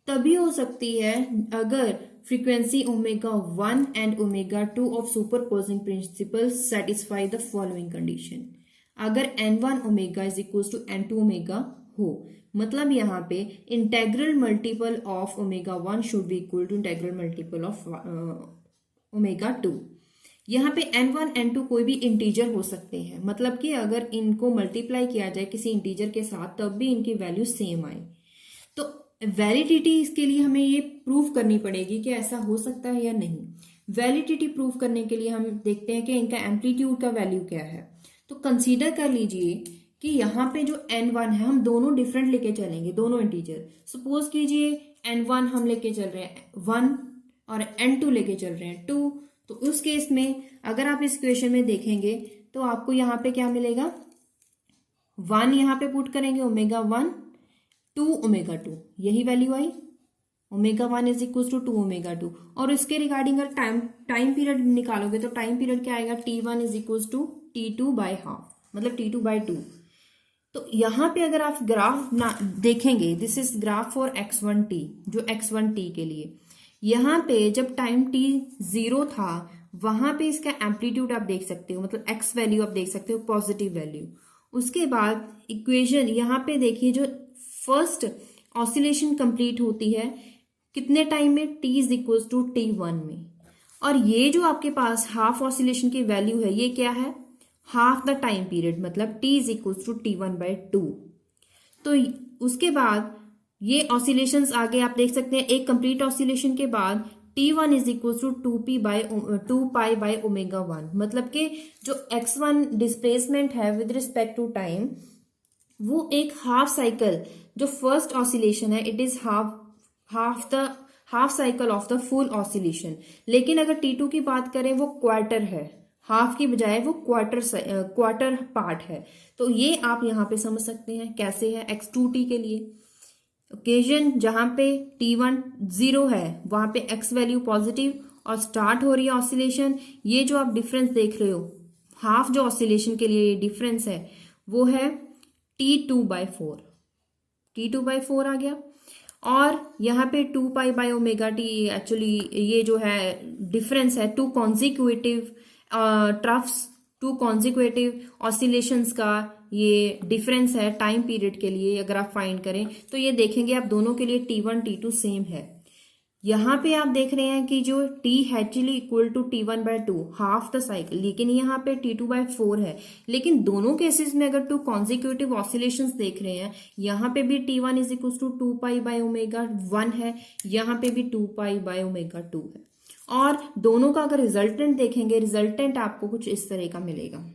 तभी हो सकती है अगर frequency omega 1 and omega 2 of superposing principle satisfy the following condition. अगर n1 omega is equal to n2 omega हो, मतलब यहाँ पे integral multiple of omega 1 should be equal to integral multiple of omega 2। यहाँ पे n1 n2 कोई भी integer हो सकते हैं, मतलब कि अगर इनको मल्टीप्लाई किया जाए किसी इंटीजर के साथ तब भी इनकी वैल्यू सेम आए। तो वैलिडिटी इसके लिए हमें ये प्रूव करनी पड़ेगी कि ऐसा हो सकता है या नहीं। वैलिडिटी प्रूव करने के लिए हम देखते हैं कि इनका एम्पलीट्यूड का वैल्यू क्या है। तो कंसीडर कर लीजिए कि यहाँ पे जो n1 है हम दोनों डिफरेंट लेके चलेंगे, दोनों इंटीजर। सपोज कीजिए n1 हम लेके चल रहे हैं 1 और n2 लेके चल रहे हैं 2, तो उस केस में अगर आप इस इक्वेशन में देखेंगे तो आपको यहाँ पे क्या मिलेगा 1 यहाँ पे पुट करेंगे ओमेगा 1 2 ओमेगा 2, यही वैल्यू आई omega 1 is equal to 2 omega 2। और इसके रिगार्डिंग अगर टाइम पीरियड निकालोगे तो टाइम पीरियड क्या आएगा t1 is equal to t2 by half, मतलब t2 बाय 2। तो यहाँ पे अगर आप ग्राफ ना देखेंगे, this is graph for x1t, जो x1t के लिए, यहाँ पे जब टाइम t 0 था वहां पे इसका एम्पलीट्यूड आप देख सकते हो, मतलब x वैल्यू आप देख सकते हो, पॉजिटिव वैल्यू। उसके बाद इक्वेशन यहाँ पे देखिए, जो फर्स्ट ऑसिलेशन कंप्लीट होती है कितने टाइम में, t is equal to t1 में। और ये जो आपके पास हाफ ऑसिलेशन की वैल्यू है, ये क्या है, हाफ द टाइम पीरियड, मतलब t is equal to t1/2। तो उसके बाद ये ऑसिलेशंस आगे आप देख सकते हैं, एक कंप्लीट ऑसिलेशन के बाद t1 इज इक्वल टू 2π/ω1, मतलब कि जो x1 डिस्प्लेसमेंट है विद रिस्पेक्ट टू टाइम, वो एक हाफ साइकिल, जो फर्स्ट ऑसिलेशन है it is half cycle of the full oscillation. लेकिन अगर t2 की बात करें वो क्वार्टर है, हाफ की बजाय वो क्वार्टर पार्ट है। तो ये आप यहाँ पे समझ सकते हैं कैसे है x2t के लिए। ओकेजन जहां पे t1 0 है वहां पे x वैल्यू पॉजिटिव और स्टार्ट हो रही है ऑसिलेशन। ये जो आप डिफरेंस देख रहे हो, हाफ जो ऑसिलेशन के लिए ये डिफरेंस है वो है t2/4, t2/4 आ गया। और यहाँ पे 2π/ωt, एक्चुअली ये जो है डिफरेंस है two consecutive troughs, two consecutive oscillations का ये डिफरेंस है टाइम पीरियड के लिए। अगर आप फाइंड करें तो ये देखेंगे आप दोनों के लिए t1 t2 सेम है। यहाँ पे आप देख रहे हैं कि जो t actually equal to t1/2, half the cycle, लेकिन यहाँ पे t2/4 है। लेकिन दोनों केसेस में अगर टू कॉन्जिक्यूटिव ऑसिलेशंस देख रहे हैं, यहाँ पे भी t1 इज इक्वल टू 2π/ω1 है, यहाँ पे भी 2π/ω2 है। और दोनों का अगर रिजल्टेंट देखेंगे, रिजल्टेंट आपको कुछ इस तरह का मिलेगा,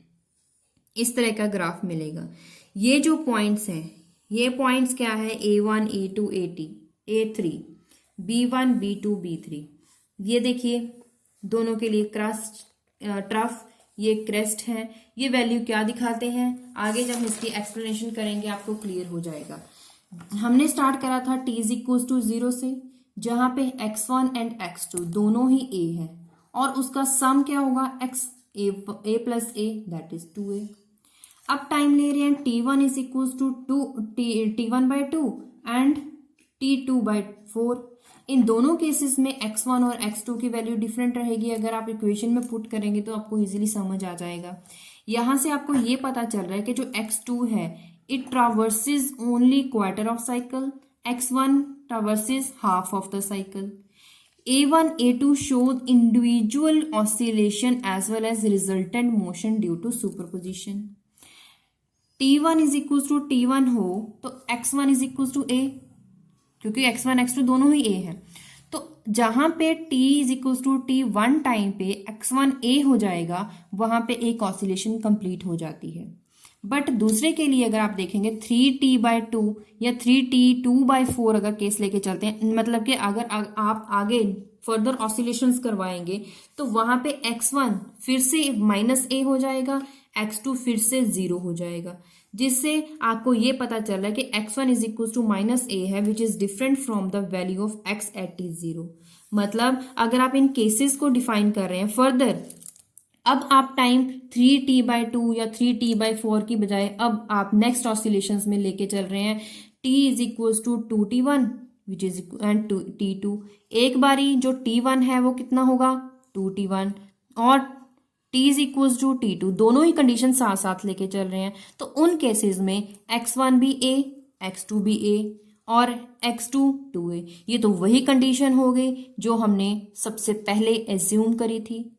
इस तरह का ग्राफ मिलेगा। ये जो पॉइंट्स हैं, ये पॉइंट्स क्या है, A1 A2 A3 B1 B2 B3। ये देखिए दोनों के लिए क्रस्ट ट्रफ, ये क्रेस्ट है। ये वैल्यू क्या दिखाते हैं, आगे जब हम इसकी एक्सप्लेनेशन करेंगे आपको क्लियर हो जाएगा। हमने स्टार्ट करा था t इज इक्वल टू 0 से, जहां पे x1 एंड x2 दोनों ही a है, और उसका सम क्या होगा, a plus a, that is 2a। अब टाइम ले रहे हैं t1 is equal to t1/2 and t2/4। इन दोनों केसेस में x1 और x2 की वैल्यू डिफरेंट रहेगी। अगर आप इक्वेशन में पुट करेंगे तो आपको इजीली समझ आ जाएगा। यहां से आपको ये पता चल रहा है कि जो x2 है it traverses only quarter of cycle, x1 traverses half of the cycle. A1, A2 shows individual oscillation as well as resultant motion due to superposition. T1 is equals to T1 हो तो x1 is equals to A, क्योंकि x1 x2 दोनों ही A है। तो जहां पे t is equals to T1 time पे x1 A हो जाएगा, वहां पे एक ऑसिलेशन कंप्लीट हो जाती है। बट दूसरे के लिए अगर आप देखेंगे 3t/2 या 3t2/4 अगर केस लेके चलते हैं, मतलब कि अगर आप आगे फर्दर ऑसिलेशंस करवाएंगे तो वहां पे x1 फिर से -a हो जाएगा, x2 फिर से 0 हो जाएगा, जिससे आपको ये पता चल रहा है कि x1 is equal to -a है, which is different from the value of x at t0। मतलब अगर आप इन केसेस को डिफाइन कर रहे हैं फर्दर, अब आप टाइम 3t/2 या 3t/4 की बजाय अब आप नेक्स्ट ऑसिलेशंस में लेके चल रहे हैं t is equal to 2t1 which is and t2। एक बारी जो t1 है वो कितना होगा, 2t1, और t is equal to t2, दोनों ही कंडीशन साथ साथ लेके चल रहे हैं। तो उन केसेस में x1 भी a, x2 भी a और x2 2a। ये तो वही कंडीशन हो गई जो हमने सबसे पहले एज्यूम करी थी।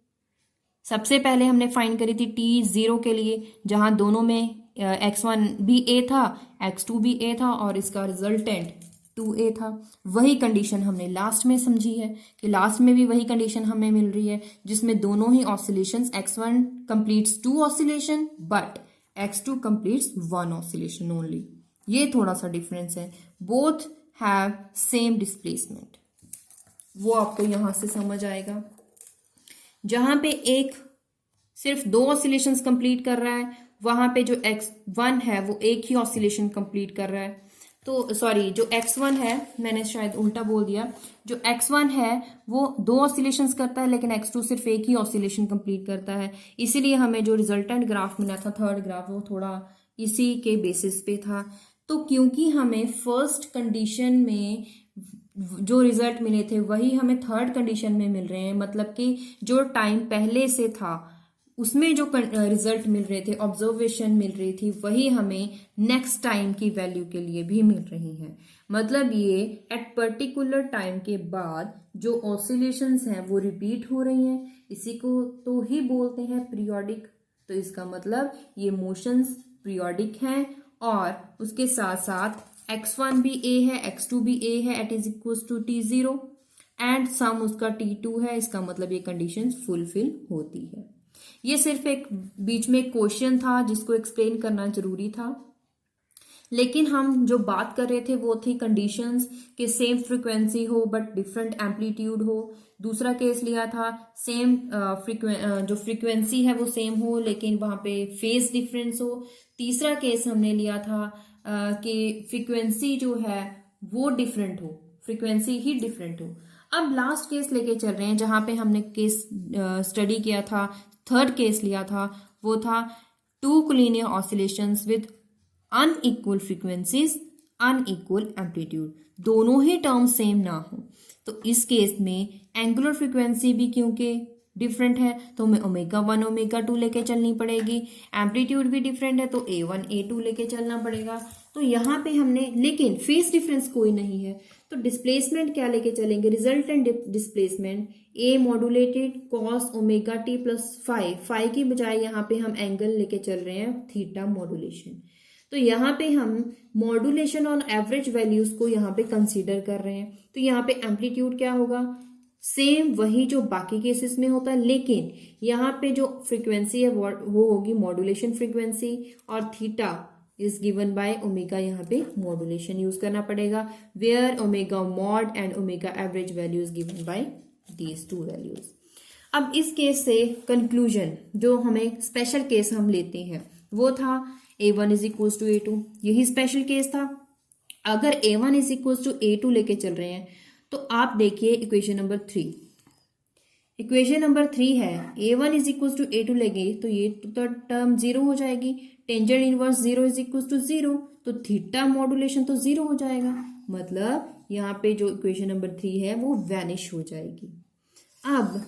सबसे पहले हमने फाइंड करी थी t0 के लिए, जहां दोनों में x1 भी a था, x2 भी a था और इसका रिजल्टेंट 2a था। वही कंडीशन हमने लास्ट में समझी है कि लास्ट में भी वही कंडीशन हमें मिल रही है, जिसमें दोनों ही oscillations, x1 completes 2 oscillation but x2 completes 1 oscillation only. ये थोड़ा सा डिफरेंस है। बोथ हैव सेम डिस्प्लेसमेंट, वो आपको यहां से समझ आएगा। जहां पे एक सिर्फ 2 ऑसिलेशंस कंप्लीट कर रहा है, वहां पे जो x1 है वो एक ही ऑसिलेशन कंप्लीट कर रहा है। तो सॉरी, जो x1 है, मैंने शायद उल्टा बोल दिया, जो x1 है वो 2 ऑसिलेशंस करता है, लेकिन x2 सिर्फ एक ही ऑसिलेशन कंप्लीट करता है। इसीलिए हमें जो रिजल्टेंट ग्राफ मिला था, थर्ड ग्राफ, वो थोड़ा इसी के बेसिस पे था। तो क्योंकि हमें फर्स्ट कंडीशन में जो रिजल्ट मिले थे वही हमें थर्ड कंडीशन में मिल रहे हैं, मतलब कि जो टाइम पहले से था उसमें जो रिजल्ट मिल रहे थे, ऑब्जर्वेशन मिल रही थी, वही हमें नेक्स्ट टाइम की वैल्यू के लिए भी मिल रही हैं। मतलब ये एट पर्टिकुलर टाइम के बाद जो ऑसिलेशंस हैं वो रिपीट हो रही हैं, इसी को तो ही बोलते हैं पीरियोडिक। तो इसका मतलब ये मोशंस पीरियोडिक हैं और उसके साथ साथ x1 भी a है, x2 भी a है, at is equal to t0 and sum उसका t2 है। इसका मतलब ये कंडीशन फुलफिल होती है। ये सिर्फ एक बीच में क्वेश्चन था जिसको एक्सप्लेन करना जरूरी था, लेकिन हम जो बात कर रहे थे वो थी कंडीशंस कि सेम फ्रीक्वेंसी हो बट डिफरेंट एम्पलीट्यूड हो। दूसरा केस लिया था सेम जो फ्रीक्वेंसी है वो सेम हो लेकिन वहां पे फेज डिफरेंस हो। तीसरा केस हमने लिया था कि फ्रीक्वेंसी जो है वो डिफरेंट हो, फ्रीक्वेंसी ही डिफरेंट हो। अब लास्ट केस लेके चल रहे हैं जहां पे हमने केस स्टडी किया था, थर्ड केस लिया था, वो था two collinear oscillations with unequal frequencies, unequal amplitude, दोनों ही टर्म सेम ना हो। तो इस केस में एंगुलर फ्रीक्वेंसी भी क्योंकि डिफरेंट है तो हमें ओमेगा 1 ओमेगा 2 लेके चलनी पड़ेगी, एम्पलीट्यूड भी डिफरेंट है तो A1 A2 लेके चलना पड़ेगा। तो यहाँ पे हमने, लेकिन फेस डिफरेंस कोई नहीं है तो डिस्प्लेसमेंट क्या लेके चलेंगे, resultant displacement A modulated cos omega t plus five की बजाय यहाँ पे हम एंगल लेके चल रहे हैं थीटा मॉड्यूलेशन। तो यहाँ पे हम मॉड्यूलेशन ऑन एवरेज वैल्यूज को यहाँ पे कंसीडर कर रहे हैं। तो यहाँ पे एम्पलीट्यूड क्या होगा, सेम वही जो बाकी केसेस में होता है, लेकिन यहाँ पे जो फ्रीक्वेंसी है वो होगी मॉड्यूलेशन फ्रीक्वेंसी और theta is given by omega, यहाँ पे मॉड्यूलेशन यूज करना पड़ेगा, where omega mod and omega average value is given by these two values. अब इस केस से कंक्लूजन जो हमें स्पेशल केस हम लेते हैं वो था A1 is equal to A2, यही स्पेशल केस था। अगर A1 is equal to A2 लेके चल रहे हैं तो आप देखिए इक्वेशन नंबर 3, इक्वेशन नंबर 3 है A1 is equal to A2 लेंगे तो ये तो टर्म जीरो हो जाएगी, tangent inverse 0 is equal to 0, तो थीटा मॉड्यूलेशन तो 0 हो जाएगा, मतलब यहाँ पे जो इक्वेशन नंबर 3 है वो वैनिश हो जाएगी। अब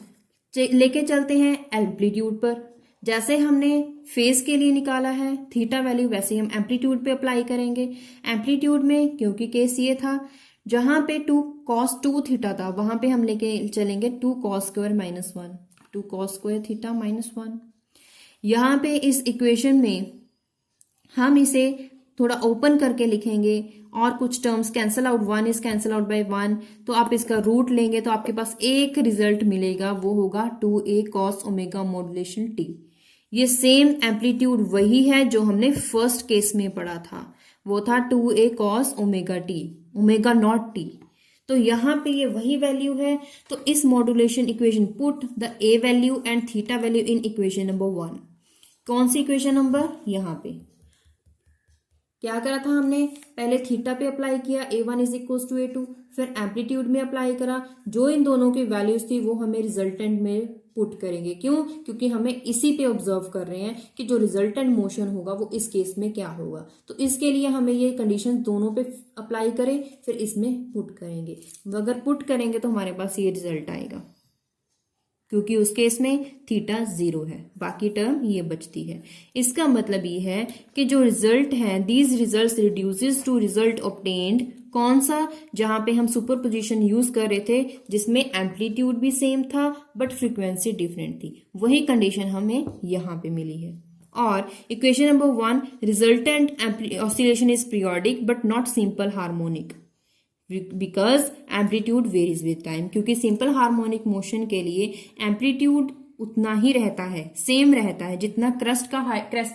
लेके चलते हैं एम्पलीट्यूड पर। जैसे हमने फेज के लिए निकाला है थीटा वैल्यू, वैसे ही हम एम्पलीट्यूड पे अप्लाई करेंगे। एम्पलीट्यूड में क्योंकि केस ये था जहां पे 2 cos 2 थीटा था वहां पे हम लेके चलेंगे 2 cos square minus 1, 2 cos square theta minus 1। यहाँ पे इस इक्वेशन में हम इसे थोड़ा ओपन करके लिखेंगे और कुछ terms cancel out, 1 is cancel out by 1, तो आप इसका रूट लेंगे तो आपके पास एक रिजल्ट मिलेगा, वो होगा 2a cos omega modulation t। ये सेम एम्पलीट्यूड वही है जो हमने फर्स्ट केस में पढ़ा था, वो था 2a cos omega t, omega naught t। तो यहाँ पे ये वही वैल्यू है। तो इस modulation equation put the a value and theta value in equation number 1। कौन सी इक्वेशन नंबर, यहाँ पे क्या करा था हमने, पहले थीटा पे अप्लाई किया A1 is equal to A2, फिर एम्पलीट्यूड में अप्लाई करा, जो इन दोनों की वैल्यूज थी वो हमें रिजल्टेंट में पुट करेंगे। क्यों, क्योंकि हमें इसी पे ऑब्जर्व कर रहे हैं कि जो रिजल्टेंट मोशन होगा वो इस केस में क्या होगा। तो इसके लिए हमें ये कंडीशन दोनों पे अप्लाई करें फिर इसमें पुट करेंगे। अगर पुट करेंगे तो हमारे पास ये रिजल्ट आएगा, क्योंकि उस केस में थीटा 0 है, बाकी टर्म ये बचती है। इसका मतलब ये है कि जो रिजल्ट है these results reduces to result obtained, कौन सा, जहां पे हम सुपर पोजिशन यूज कर रहे थे जिसमें एम्पलीट्यूड भी सेम था बट फ्रीक्वेंसी डिफरेंट थी, वही कंडीशन हमें यहाँ पे मिली है। और equation number 1, resultant oscillation is periodic but not simple harmonic because amplitude varies with time, क्योंकि सिंपल हार्मोनिक मोशन के लिए एम्पलीट्यूड उतना ही रहता है, सेम रहता है, जितना क्रेस्ट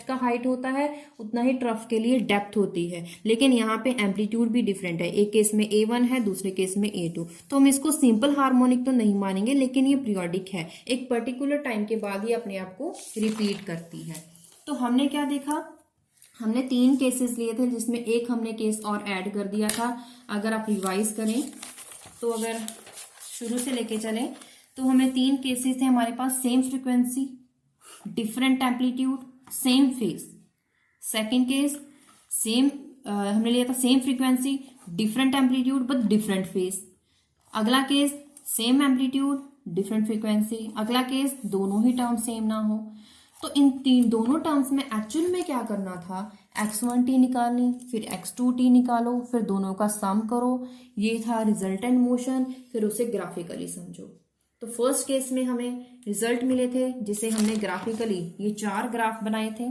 का हाइट होता है उतना ही ट्रफ के लिए डेप्थ होती है। लेकिन यहाँ पे एम्पलीट्यूड भी डिफरेंट है, एक केस में A1 है दूसरे केस में A2, तो हम इसको सिंपल हार्मोनिक तो नहीं मानेंगे, लेकिन ये पीरियोडिक है, एक पर्टिकुलर टाइम के बाद ही अपने आप को रिपीट करती है। तो हमने क्या देखा, हमने 3 केसेस लिए थे जिसमें एक हमने केस और ऐड कर दिया था। अगर आप रिवाइज करें तो अगर शुरू से लेके चलें तो हमें 3 केसेस थे हमारे पास, same frequency, different amplitude, same phase. Second case same, हमने लिया था same frequency different amplitude but different phase. अगला case same amplitude different frequency. अगला केस दोनों ही टर्म सेम ना हो। तो इन दोनों टर्म्स में एक्चुअल में क्या करना था, x1t निकालनी, फिर x2t निकालो, फिर दोनों का सम करो, ये था रिजल्टेंट मोशन, फिर उसे ग्राफिकली समझो। तो फर्स्ट केस में हमें रिजल्ट मिले थे जिसे हमने ग्राफिकली ये 4 ग्राफ बनाए थे,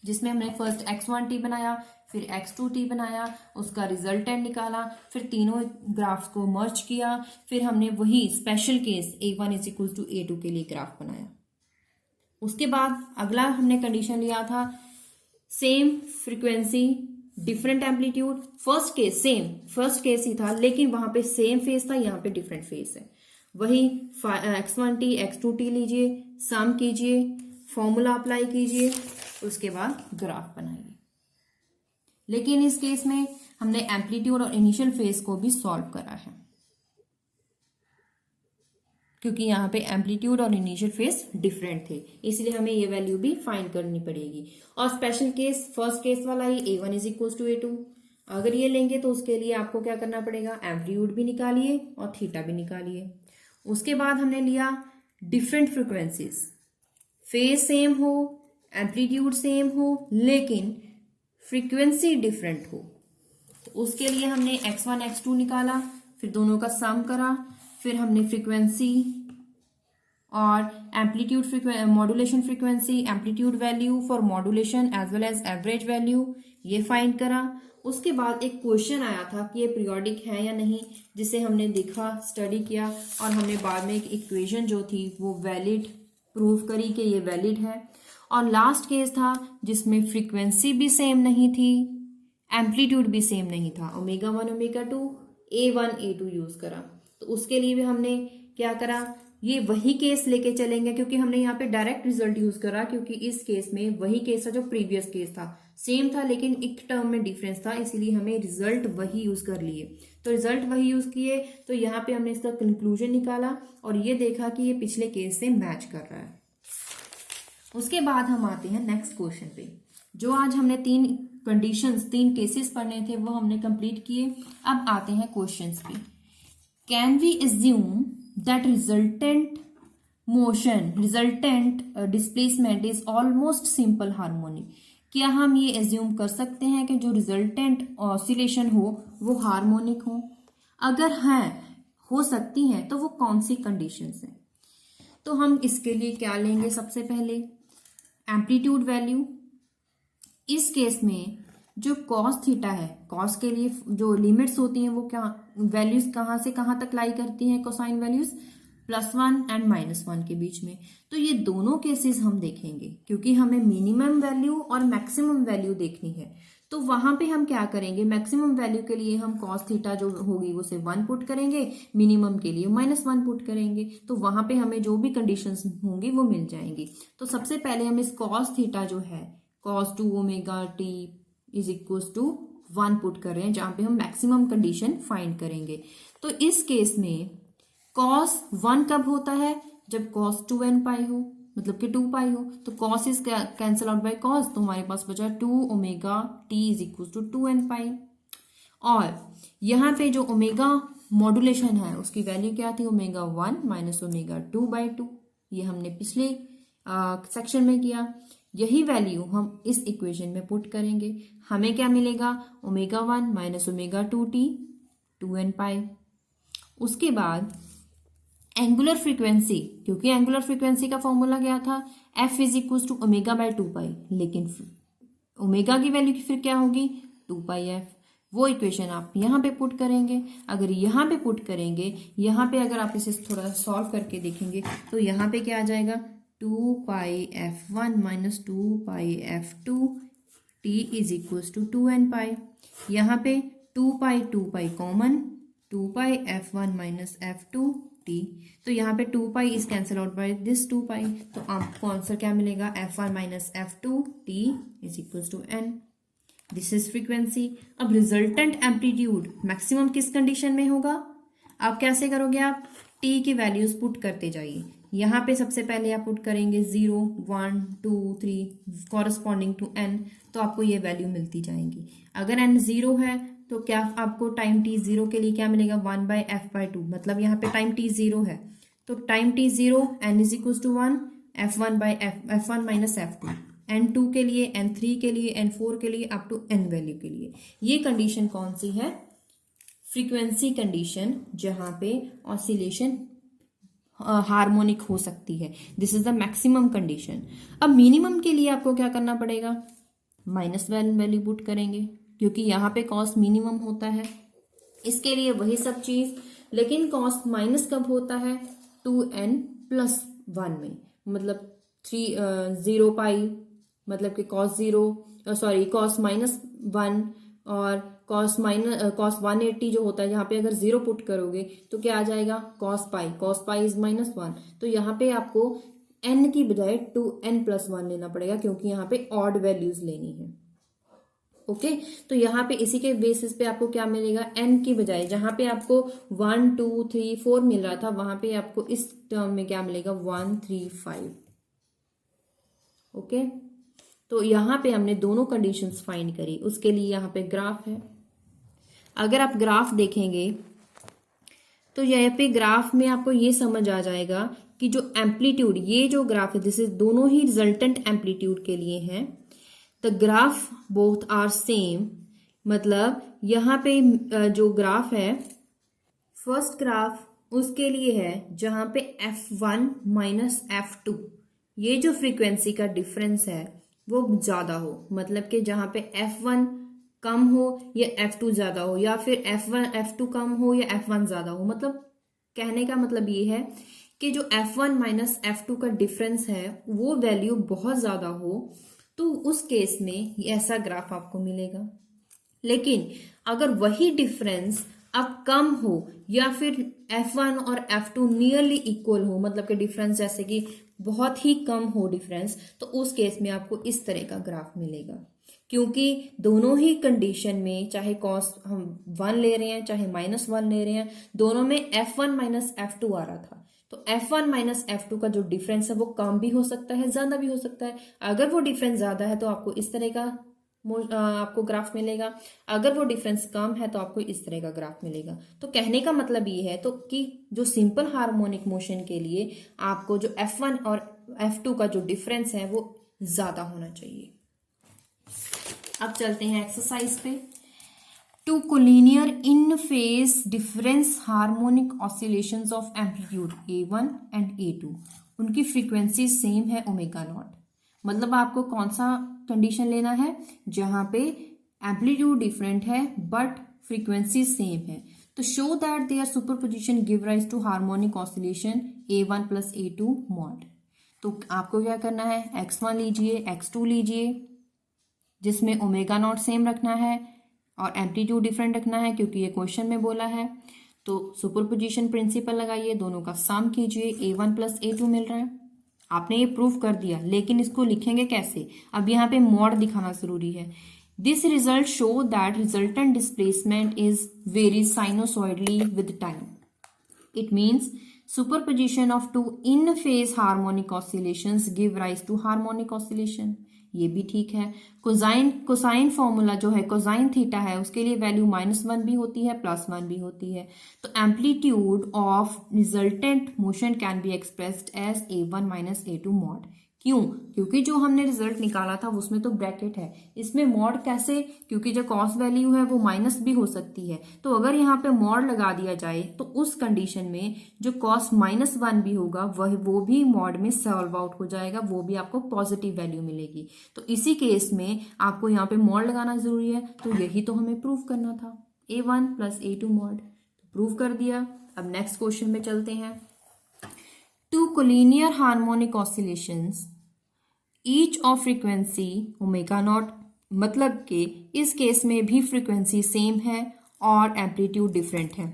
जिसमें हमने फर्स्ट x1t बनाया, फिर x2t बनाया, उसका रिजल्टेंट निकाला, फिर तीनों ग्राफ्स को मर्ज किया, फिर हमने वही special case a1 is equal to a2 के लिए ग्राफ बनाया। उसके बाद अगला हमने कंडीशन लिया था same frequency different amplitude. First case ही था, लेकिन वहां पे सेम फेज था, यहाँ पे डिफरेंट फेज है। वही x1t x2t लीजिए, सम कीजिए, फॉर्मूला अप्लाई कीजिए, उसके बाद ग्राफ बनाइए। लेकिन इस केस में हमने एम्पलीट्यूड और इनिशियल फेज को भी सॉल्व करा है, क्योंकि यहाँ पे एम्पलीट्यूड और इनिशियल फेज डिफरेंट थे, इसलिए हमें ये वैल्यू भी फाइंड करनी पड़ेगी। और स्पेशल केस फर्स्ट केस वाला ही a1 is equal to a2, अगर ये लेंगे तो उसके लिए आपको क्या करना पड़ेगा, एम्पलीट्यूड भी निकालिए और थीटा भी निकालिए। उसके बाद हमने लिया डिफरेंट फ्रिक्वेंसीज, फेज सेम हो, एम्पलीट्यूड सेम हो, लेकिन फ्रीक्वेंसी डिफरेंट हो। तो उसके लिए हमने x1 x2 निकाला, फिर दोनों का सम करा, फिर हमने फ्रीक्वेंसी और amplitude modulation frequency, amplitude value for modulation as well as average value ये फाइंड करा। उसके बाद एक क्वेश्चन आया था कि ये पीरियोडिक है या नहीं, जिसे हमने देखा, स्टडी किया, और हमने बाद में एक इक्वेशन जो थी वो वैलिड प्रूव करी कि ये वैलिड है। और लास्ट केस था जिसमें फ्रीक्वेंसी भी सेम नहीं थी, एम्पलीट्यूड भी सेम नहीं था, ω1 ω2 a1 a2 यूज करा। तो उसके लिए भी हमने क्या करा, ये वही केस लेके चलेंगे, क्योंकि हमने यहाँ पे डायरेक्ट रिजल्ट यूज करा, क्योंकि इस केस में वही केस था जो प्रीवियस केस था, सेम था लेकिन एक टर्म में डिफरेंस था, इसीलिए हमें रिजल्ट वही यूज कर लिए। तो रिजल्ट वही यूज किए, तो यहाँ पे हमने इसका कंक्लूजन निकाला और ये देखा कि ये पिछले केस से मैच कर रहा है। उसके बाद हम आते हैं नेक्स्ट क्वेश्चन पे। जो आज हमने 3 कंडीशंस 3 केसेस पढ़ने थे वो हमने कंप्लीट किए। अब आते हैं क्वेश्चंस पे। Can we assume that resultant displacement is almost simple harmonic? क्या हम ये एज्यूम कर सकते हैं कि जो रिजल्टेंट ऑसिलेशन हो वो हार्मोनिक हो? अगर हैं, हो सकती हैं, तो वो कौन सी कंडीशंस हैं? तो हम इसके लिए क्या लेंगे, सबसे पहले एम्पलीट्यूड वैल्यू। इस केस में जो कॉस थीटा है, कॉस के लिए जो लिमिट्स होती हैं वो क्या वैल्यूज कहाँ से कहाँ तक लाई करती हैं, कोसाइन वैल्यूज +1 एंड -1 के बीच में। तो ये दोनों केसेस हम देखेंगे, क्योंकि हमें मिनिमम वैल्यू और मैक्सिमम वैल्यू देखनी है। तो वहां पे हम क्या करेंगे, मैक्सिमम वैल्यू के लिए हम कॉस थीटा जो होगी वो से 1 पुट करेंगे, मिनिमम के लिए -1 पुट करेंगे। तो वहां पे हमें जो भी कंडीशंस होंगी वो मिल जाएंगी। तो सबसे पहले हम इस कॉस थीटा जो है cos 2 ωt is equal to 1 put कर रहे हैं, जहां पे हम मैक्सिमम कंडीशन फाइंड करेंगे। तो इस केस में cos 1 कब होता है, जब cos 2n पाई हो, मतलब कि 2 पाई हो। तो cos is cancel out bye cos, तो हमारे पास बचा 2 ωt is equal to 2n पाई। और यहाँ पे जो ओमेगा मॉड्यूलेशन है उसकी वैल्यू क्या थी, ω1 - ω2/2। ये हमने पिछले सेक्शन में किया। यही वैल्यू हम इस इक्वेशन में पुट करेंगे, हमें क्या मिलेगा, ω1 - ω2t 2n पाई। उसके बाद एंगुलर फ्रीक्वेंसी, क्योंकि एंगुलर फ्रीक्वेंसी का फॉर्मूला क्या था, f इज इक्वल टू ω/2π, लेकिन ओमेगा की वैल्यू फिर क्या होगी, 2πf। वो इक्वेशन आप यहाँ पे पुट करेंगे। अगर यहाँ पे पुट करेंगे, यहाँ पे अगर आप इसे थोड़ा सा सॉल्व करके देखेंगे तो यहाँ पे क्या आ जाएगा, 2πf1 - 2πf2 t is equal to 2n pi. यहाँ पे 2π कॉमन, 2πf1 - f2 t, तो यहाँ पे 2π is cancel out by this 2π। तो आपको आंसर क्या मिलेगा, f1 - f2 t is equal to n। This is frequency. अब रिजल्टेंट एम्पलीट्यूड मैक्सिमम किस कंडीशन में होगा, आप कैसे करोगे, आप t की वैल्यूज पुट करते जाइए। यहाँ पे सबसे पहले आप पुट करेंगे 0 1 2 3 कॉरस्पॉन्डिंग टू n, तो आपको ये वैल्यू मिलती जाएंगी। अगर n 0 है तो क्या आपको टाइम t 0 के लिए क्या मिलेगा 1/f/2, मतलब यहाँ पे टाइम t 0 है तो time t 0 n is equal to 1 f1 minus f2, n2 के लिए, n3 के लिए, n4 के लिए, अप टू n वैल्यू के लिए। ये कंडीशन कौन सी है? फ्रीक्वेंसी कंडीशन, जहां पे ऑसिलेशन हार्मोनिक हो सकती है। This is the maximum condition. अब मिनिमम के लिए आपको क्या करना पड़ेगा? -1 वैल्यू पुट करेंगे, क्योंकि यहाँ पे कॉस्ट मिनिमम होता है। इसके लिए वही सब चीज, लेकिन कॉस्ट माइनस कब होता है? 2n+1 में, मतलब 0 पाई, मतलब कि cos 1 और cos 180 जो होता है, यहाँ पे अगर 0 पुट करोगे तो क्या आ जाएगा? cos pi is -1। तो यहाँ पे आपको n की बजाय 2n+1 लेना पड़ेगा, क्योंकि यहाँ पे ऑड वैल्यूज लेनी है। ओके, तो यहाँ पे इसी के बेसिस पे आपको क्या मिलेगा? n की बजाय जहां पे आपको 1 2 3 4 मिल रहा था, वहां पे आपको इस टर्म में क्या मिलेगा? 1 3 5। ओके, तो यहाँ पे हमने दोनों कंडीशंस फाइंड करी। उसके लिए यहाँ पे ग्राफ है। अगर आप ग्राफ देखेंगे तो यहाँ पे ग्राफ में आपको ये समझ आ जाएगा कि जो एम्पलीट्यूड, ये जो ग्राफ है, दिस इज दोनों ही रिजल्टेंट एम्पलीट्यूड के लिए है। The graph both are same, मतलब यहाँ पे जो ग्राफ है, फर्स्ट ग्राफ उसके लिए है जहां पे f1 माइनस f2, ये जो फ्रीक्वेंसी का डिफरेंस है वो ज्यादा हो, मतलब कि जहां पे f1 कम हो या f2 ज्यादा हो, या फिर f2 कम हो या f1 ज्यादा हो। मतलब कहने का मतलब ये है कि जो f1 माइनस f2 का डिफरेंस है वो वैल्यू बहुत ज्यादा हो, तो उस केस में ऐसा ग्राफ आपको मिलेगा। लेकिन अगर वही डिफरेंस अब कम हो या फिर f1 और f2 नियरली इक्वल हो, मतलब कि डिफरेंस जैसे कि बहुत ही कम हो डिफरेंस, तो उस केस में आपको इस तरह का ग्राफ मिलेगा। क्योंकि दोनों ही कंडीशन में, चाहे कॉस हम 1 ले रहे हैं चाहे -1 ले रहे हैं, दोनों में f1 माइनस f2 आ रहा था। तो f1 माइनस f2 का जो डिफरेंस है वो कम भी हो सकता है, ज्यादा भी हो सकता है। अगर वो डिफरेंस ज्यादा है तो आपको इस तरह का आपको ग्राफ मिलेगा, अगर वो डिफरेंस कम है तो आपको इस तरह का ग्राफ मिलेगा। तो कहने का मतलब ये है तो कि जो सिंपल हार्मोनिक मोशन के लिए आपको जो f1 और f2 का जो डिफरेंस है वो ज्यादा होना चाहिए। अब चलते हैं एक्सरसाइज पे। Two collinear in phase difference harmonic oscillations of amplitude A1 and A2, उनकी फ्रीक्वेंसी सेम है ओमेगा नॉट। मतलब आपको कौन सा कंडीशन लेना है? जहां पे एम्पलीट्यूड डिफरेंट है बट फ्रीक्वेंसी सेम है। तो show that their superposition give rise to harmonic oscillation A1 plus A2 mod. तो आपको क्या करना है? x1 लीजिए, x2 लीजिए, जिसमें ओमेगा नॉट सेम रखना है और एम्पलीट्यूड डिफरेंट रखना है, क्योंकि ये क्वेश्चन में बोला है। तो सुपरपोजिशन प्रिंसिपल लगाइए, दोनों का सम कीजिए, A1 प्लस A2 मिल रहा है। आपने ये प्रूफ कर दिया, लेकिन इसको लिखेंगे कैसे? अब यहाँ पे मॉड दिखाना जरूरी है। This result show that resultant displacement is very sinusoidally with time. It means superposition of two in phase harmonic oscillations give rise to harmonic oscillation. ये भी ठीक है। कोसाइन फॉर्मूला जो है, कोसाइन थीटा है, उसके लिए वैल्यू -1 भी होती है, +1 भी होती है। तो amplitude of resultant motion can be expressed as A1 minus A2 mod. क्यों? क्योंकि जो हमने रिजल्ट निकाला था उसमें तो ब्रैकेट है, इसमें मॉड कैसे? क्योंकि जो कॉस वैल्यू है वो माइनस भी हो सकती है। तो अगर यहाँ पे मॉड लगा दिया जाए तो उस कंडीशन में जो कॉस -1 भी होगा वो भी मॉड में सॉल्व आउट हो जाएगा, वो भी आपको पॉजिटिव वैल्यू मिलेगी। तो इसी केस में आपको यहाँ पे मॉड लगाना जरूरी है। तो यही तो हमें प्रूव करना था, A1 plus A2 mod. Prove कर दिया। अब नेक्स्ट क्वेश्चन में चलते हैं। Two collinear harmonic oscillations each of frequency omega naught, मतलब कि इस केस में भी फ्रीक्वेंसी सेम है और एम्पलीट्यूड डिफरेंट है,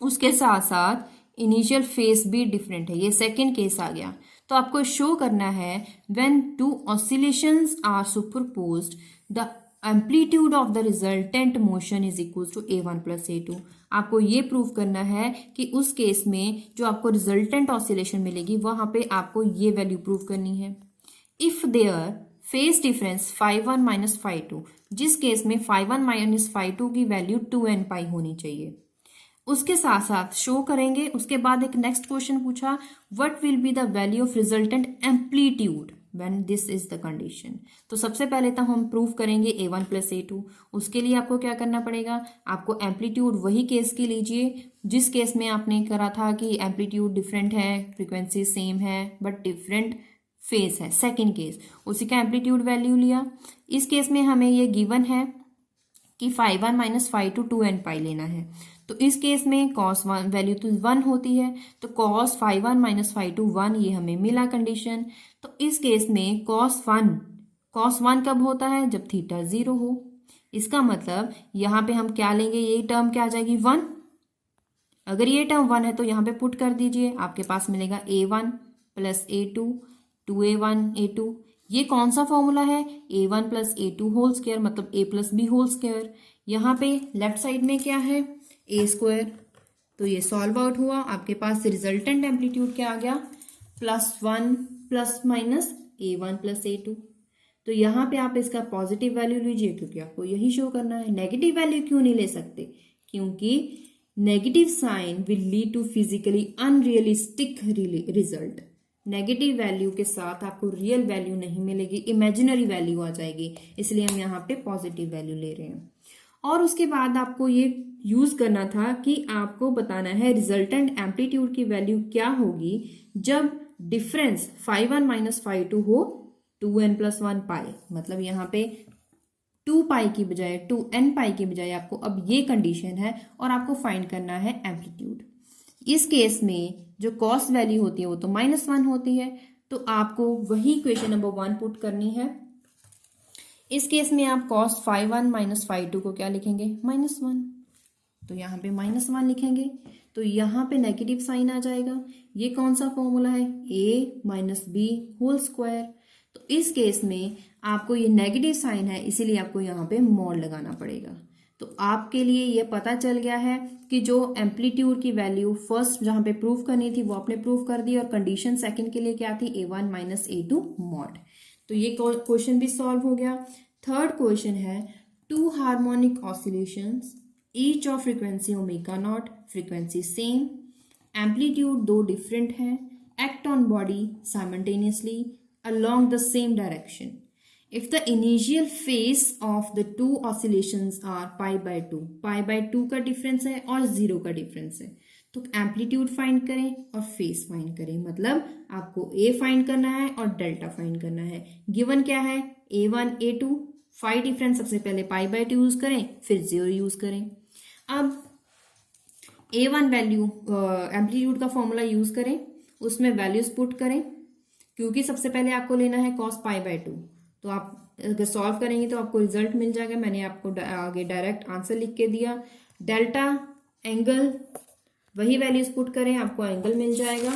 उसके साथ साथ इनिशियल फेज भी डिफरेंट है। ये सेकेंड केस आ गया। तो आपको शो करना है when two oscillations are superposed the amplitude of the resultant motion is equal to A1 plus A2। आपको ये प्रूव करना है कि उस केस में जो आपको रिजल्टेंट ऑसिलेशन मिलेगी वहां पे आपको ये वैल्यू प्रूव करनी है। If their phase difference φ1 minus φ2, जिस केस में φ1 माइनस φ2 की वैल्यू 2n पाई होनी चाहिए, उसके साथ साथ शो करेंगे। उसके बाद एक नेक्स्ट क्वेश्चन पूछा, what will be the value of resultant amplitude when this is the condition. तो सबसे पहले तो हम प्रूव करेंगे A1 प्लस A2। उसके लिए आपको क्या करना पड़ेगा, आपको एम्पलीट्यूड वही केस की लीजिए जिस केस में आपने करा था कि एम्पलीट्यूड डिफरेंट है, फ्रीक्वेंसी सेम है बट डिफरेंट फेज है। सेकेंड केस, उसी का एम्पलीट्यूड वैल्यू लिया। इस केस में हमें ये गिवन है कि φ1 माइनस φ2 2n पाई लेना है। तो इस केस में cos 1 वैल्यू तो 1 होती है, तो cos φ1 माइनस φ2 1, ये हमें मिला कंडीशन। तो इस केस में cos 1 कब होता है, जब थीटा 0 हो। इसका मतलब यहाँ पे हम क्या लेंगे, ये टर्म क्या आ जाएगी 1। अगर ये टर्म 1 है तो यहाँ पे पुट कर दीजिए, आपके पास मिलेगा A1 plus A2 2A1 A2। ये कौन सा फॉर्मूला है, A1 plus A2 whole square, मतलब A plus B whole square. यहाँ पे लेफ्ट साइड में क्या है, A स्क्वायर। तो ये सॉल्व आउट हुआ, आपके पास रिजल्टेंट एम्पलीट्यूड क्या आ गया, +1 plus minus A1 plus A2। तो यहाँ पे आप इसका पॉजिटिव वैल्यू लीजिए क्योंकि आपको यही शो करना है। नेगेटिव वैल्यू क्यों नहीं ले सकते, क्योंकि negative sign will lead to physically unrealistic result. Negative value के साथ आपको रियल वैल्यू नहीं मिलेगी, इमेजिनरी वैल्यू आ जाएगी, इसलिए हम यहाँ पे पॉजिटिव वैल्यू ले रहे हैं। और उसके बाद आपको ये यूज करना था कि आपको बताना है रिजल्टेंट एम्पलीट्यूड की वैल्यू क्या होगी जब डिफरेंस φ1 माइनस φ2 हो 2n प्लस 1 पाई। मतलब यहाँ पे 2 पाई की बजाय 2n पाई की बजाय आपको अब ये कंडीशन है और आपको फाइंड करना है एम्पलीट्यूड। इस केस में जो कॉस्ट वैल्यू होती है वो तो -1 होती है, तो आपको वही क्वेश्चन नंबर 1 पुट करनी है। इस केस में आप cos φ1 माइनस φ2 को क्या लिखेंगे, -1। तो यहाँ पे -1 लिखेंगे, तो यहाँ पे नेगेटिव साइन आ जाएगा। ये कौन सा फॉर्मूला है, A minus B whole square. तो इस केस में आपको ये नेगेटिव साइन है, इसीलिए आपको यहाँ पे मॉड लगाना पड़ेगा। तो आपके लिए ये पता चल गया है कि जो एम्पलीट्यूड की वैल्यू फर्स्ट जहां पे प्रूव करनी थी वो आपने प्रूव कर दी, और कंडीशन सेकंड के लिए क्या थी, A1 माइनस A2 मॉड। तो ये क्वेश्चन भी सॉल्व हो गया। थर्ड क्वेश्चन है, 2 harmonic oscillations each of frequency omega naught, frequency same, amplitude 2 different है, act on body simultaneously along the same direction. If the initial phase of the two oscillations are pi/2 का difference है और 0 का difference है, तो amplitude find करें और phase find करें। मतलब आपको A फाइंड करना है और डेल्टा फाइंड करना है। गिवन क्या है, A1 A2, फाई डिफरेंस सबसे पहले pi/2 यूज करें, फिर 0 यूज करें। अब A1 वैल्यू एम्पलीट्यूड का फॉर्मूला यूज करें, उसमें वैल्यूज पुट करें, क्योंकि सबसे पहले आपको लेना है cos pi/2। तो आप अगर सॉल्व करेंगे तो आपको रिजल्ट मिल जाएगा। मैंने आपको आगे डायरेक्ट आंसर लिख के दिया। डेल्टा एंगल, वही वैल्यूज पुट करें, आपको एंगल मिल जाएगा।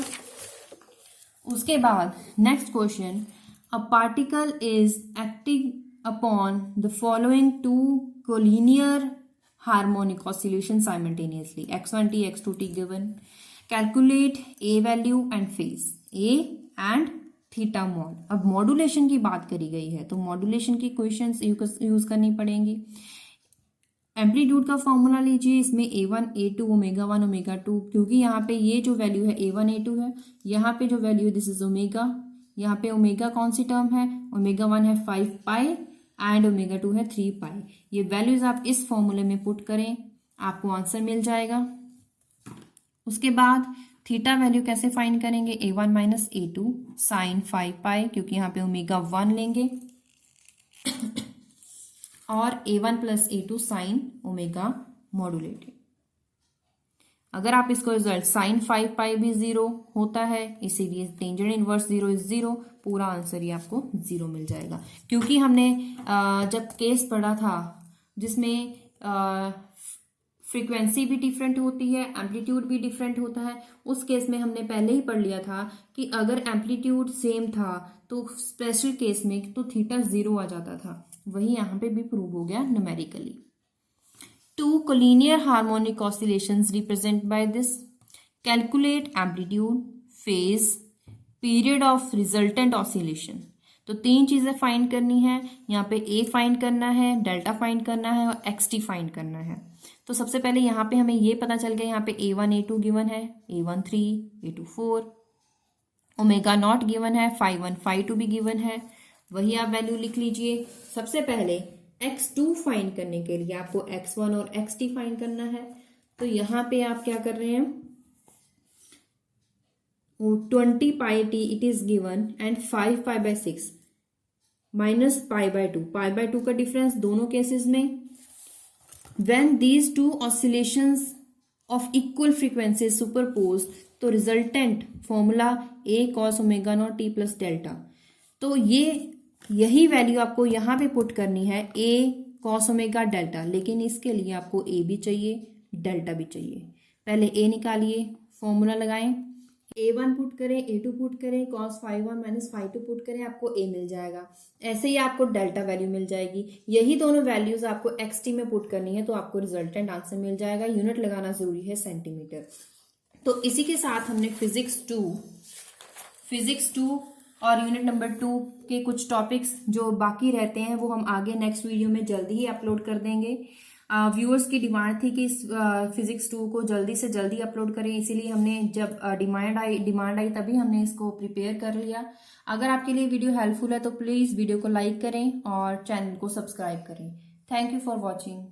उसके बाद next question, a particle is acting upon the following 2 collinear harmonic oscillation simultaneously, x1t x2t given, calculate A value and phase, A and theta mod. अब मॉड्यूलेशन की बात करी गई है तो मॉड्यूलेशन की क्वेश्चंस यूज करनी पड़ेंगी। एम्पलीट्यूड का फॉर्मूला लीजिए, इसमें A1 A2 ओमेगा 1 ओमेगा 2, क्योंकि यहाँ पे ये जो वैल्यू है A1 A2 है, यहाँ पे जो वैल्यू है दिस इज ओमेगा, यहाँ पे ओमेगा कौन सी टर्म है, ओमेगा 1 है 5 पाई एंड ओमेगा 2 है 3 पाई। ये वैल्यूज आप इस फॉर्मूले में पुट करें, आपको आंसर मिल जाएगा। उसके बाद थीटा वैल्यू कैसे फाइंड करेंगे, A1 माइनस A2 साइन 5 पाई, क्योंकि यहाँ पे ओमेगा 1 लेंगे, और A1 plus A2 sine omega modulated. अगर आप इसको रिजल्ट साइन 5 पाई भी 0 होता है, इसीलिए टेंजेंट इनवर्स 0 इज 0, पूरा आंसर ही आपको 0 मिल जाएगा। क्योंकि हमने जब केस पढ़ा था जिसमें फ्रीक्वेंसी भी डिफरेंट होती है, एम्पलीट्यूड भी डिफरेंट होता है, उस केस में हमने पहले ही पढ़ लिया था कि अगर एम्पलीट्यूड सेम था तो स्पेशल केस में तो थीटा 0 आ जाता था। वही यहाँ पे भी प्रूव हो गया numerically. Two collinear harmonic oscillations represent by this, calculate amplitude, phase, period of resultant oscillation. तो तीन चीजें फाइंड करनी है, यहाँ पे ए फाइंड करना है, डेल्टा फाइंड करना है और एक्स टी फाइंड करना है। तो सबसे पहले यहाँ पे हमें ये पता चल गया, यहाँ पे A1 A2 गिवन है, A1 3 A2 4, omega naught given है, phi1 phi2 भी गिवन है, वही आप वैल्यू लिख लीजिए। सबसे पहले x2 फाइंड करने के लिए आपको x1 और xt फाइंड करना है। तो यहाँ पे आप क्या कर रहे हैं, 20 pi T it is given and 5 pi by 6 minus pi by two का डिफरेंस दोनों केसेस में। When these two oscillations of equal frequencies superpose, तो resultant formula A cos omega naught T plus delta. तो यही value आपको यहाँ पे put करनी है, ए कॉस ओमेगा डेल्टा, लेकिन इसके लिए आपको ए भी चाहिए, डेल्टा भी चाहिए। पहले ए निकालिए, फॉर्मूला लगाएं, A1 पुट करें, A2 पुट करें, cos phi1 minus phi2 put करें, आपको A मिल जाएगा। ऐसे ही आपको डेल्टा वैल्यू मिल जाएगी। यही दोनों वैल्यूज आपको xt में पुट करनी है, तो आपको रिजल्टेंट आंसर मिल जाएगा। यूनिट लगाना जरूरी है सेंटीमीटर। तो इसी के साथ हमने फिजिक्स टू और यूनिट नंबर 2 के कुछ टॉपिक्स जो बाकी रहते हैं वो हम आगे नेक्स्ट वीडियो में जल्दी ही अपलोड कर देंगे। व्यूअर्स की डिमांड थी कि इस फिजिक्स 2 को जल्दी से जल्दी अपलोड करें, इसीलिए हमने जब डिमांड आई तभी हमने इसको प्रिपेयर कर लिया। अगर आपके लिए वीडियो हेल्पफुल है तो प्लीज़ वीडियो को लाइक करें और चैनल को सब्सक्राइब करें। Thank you for watching.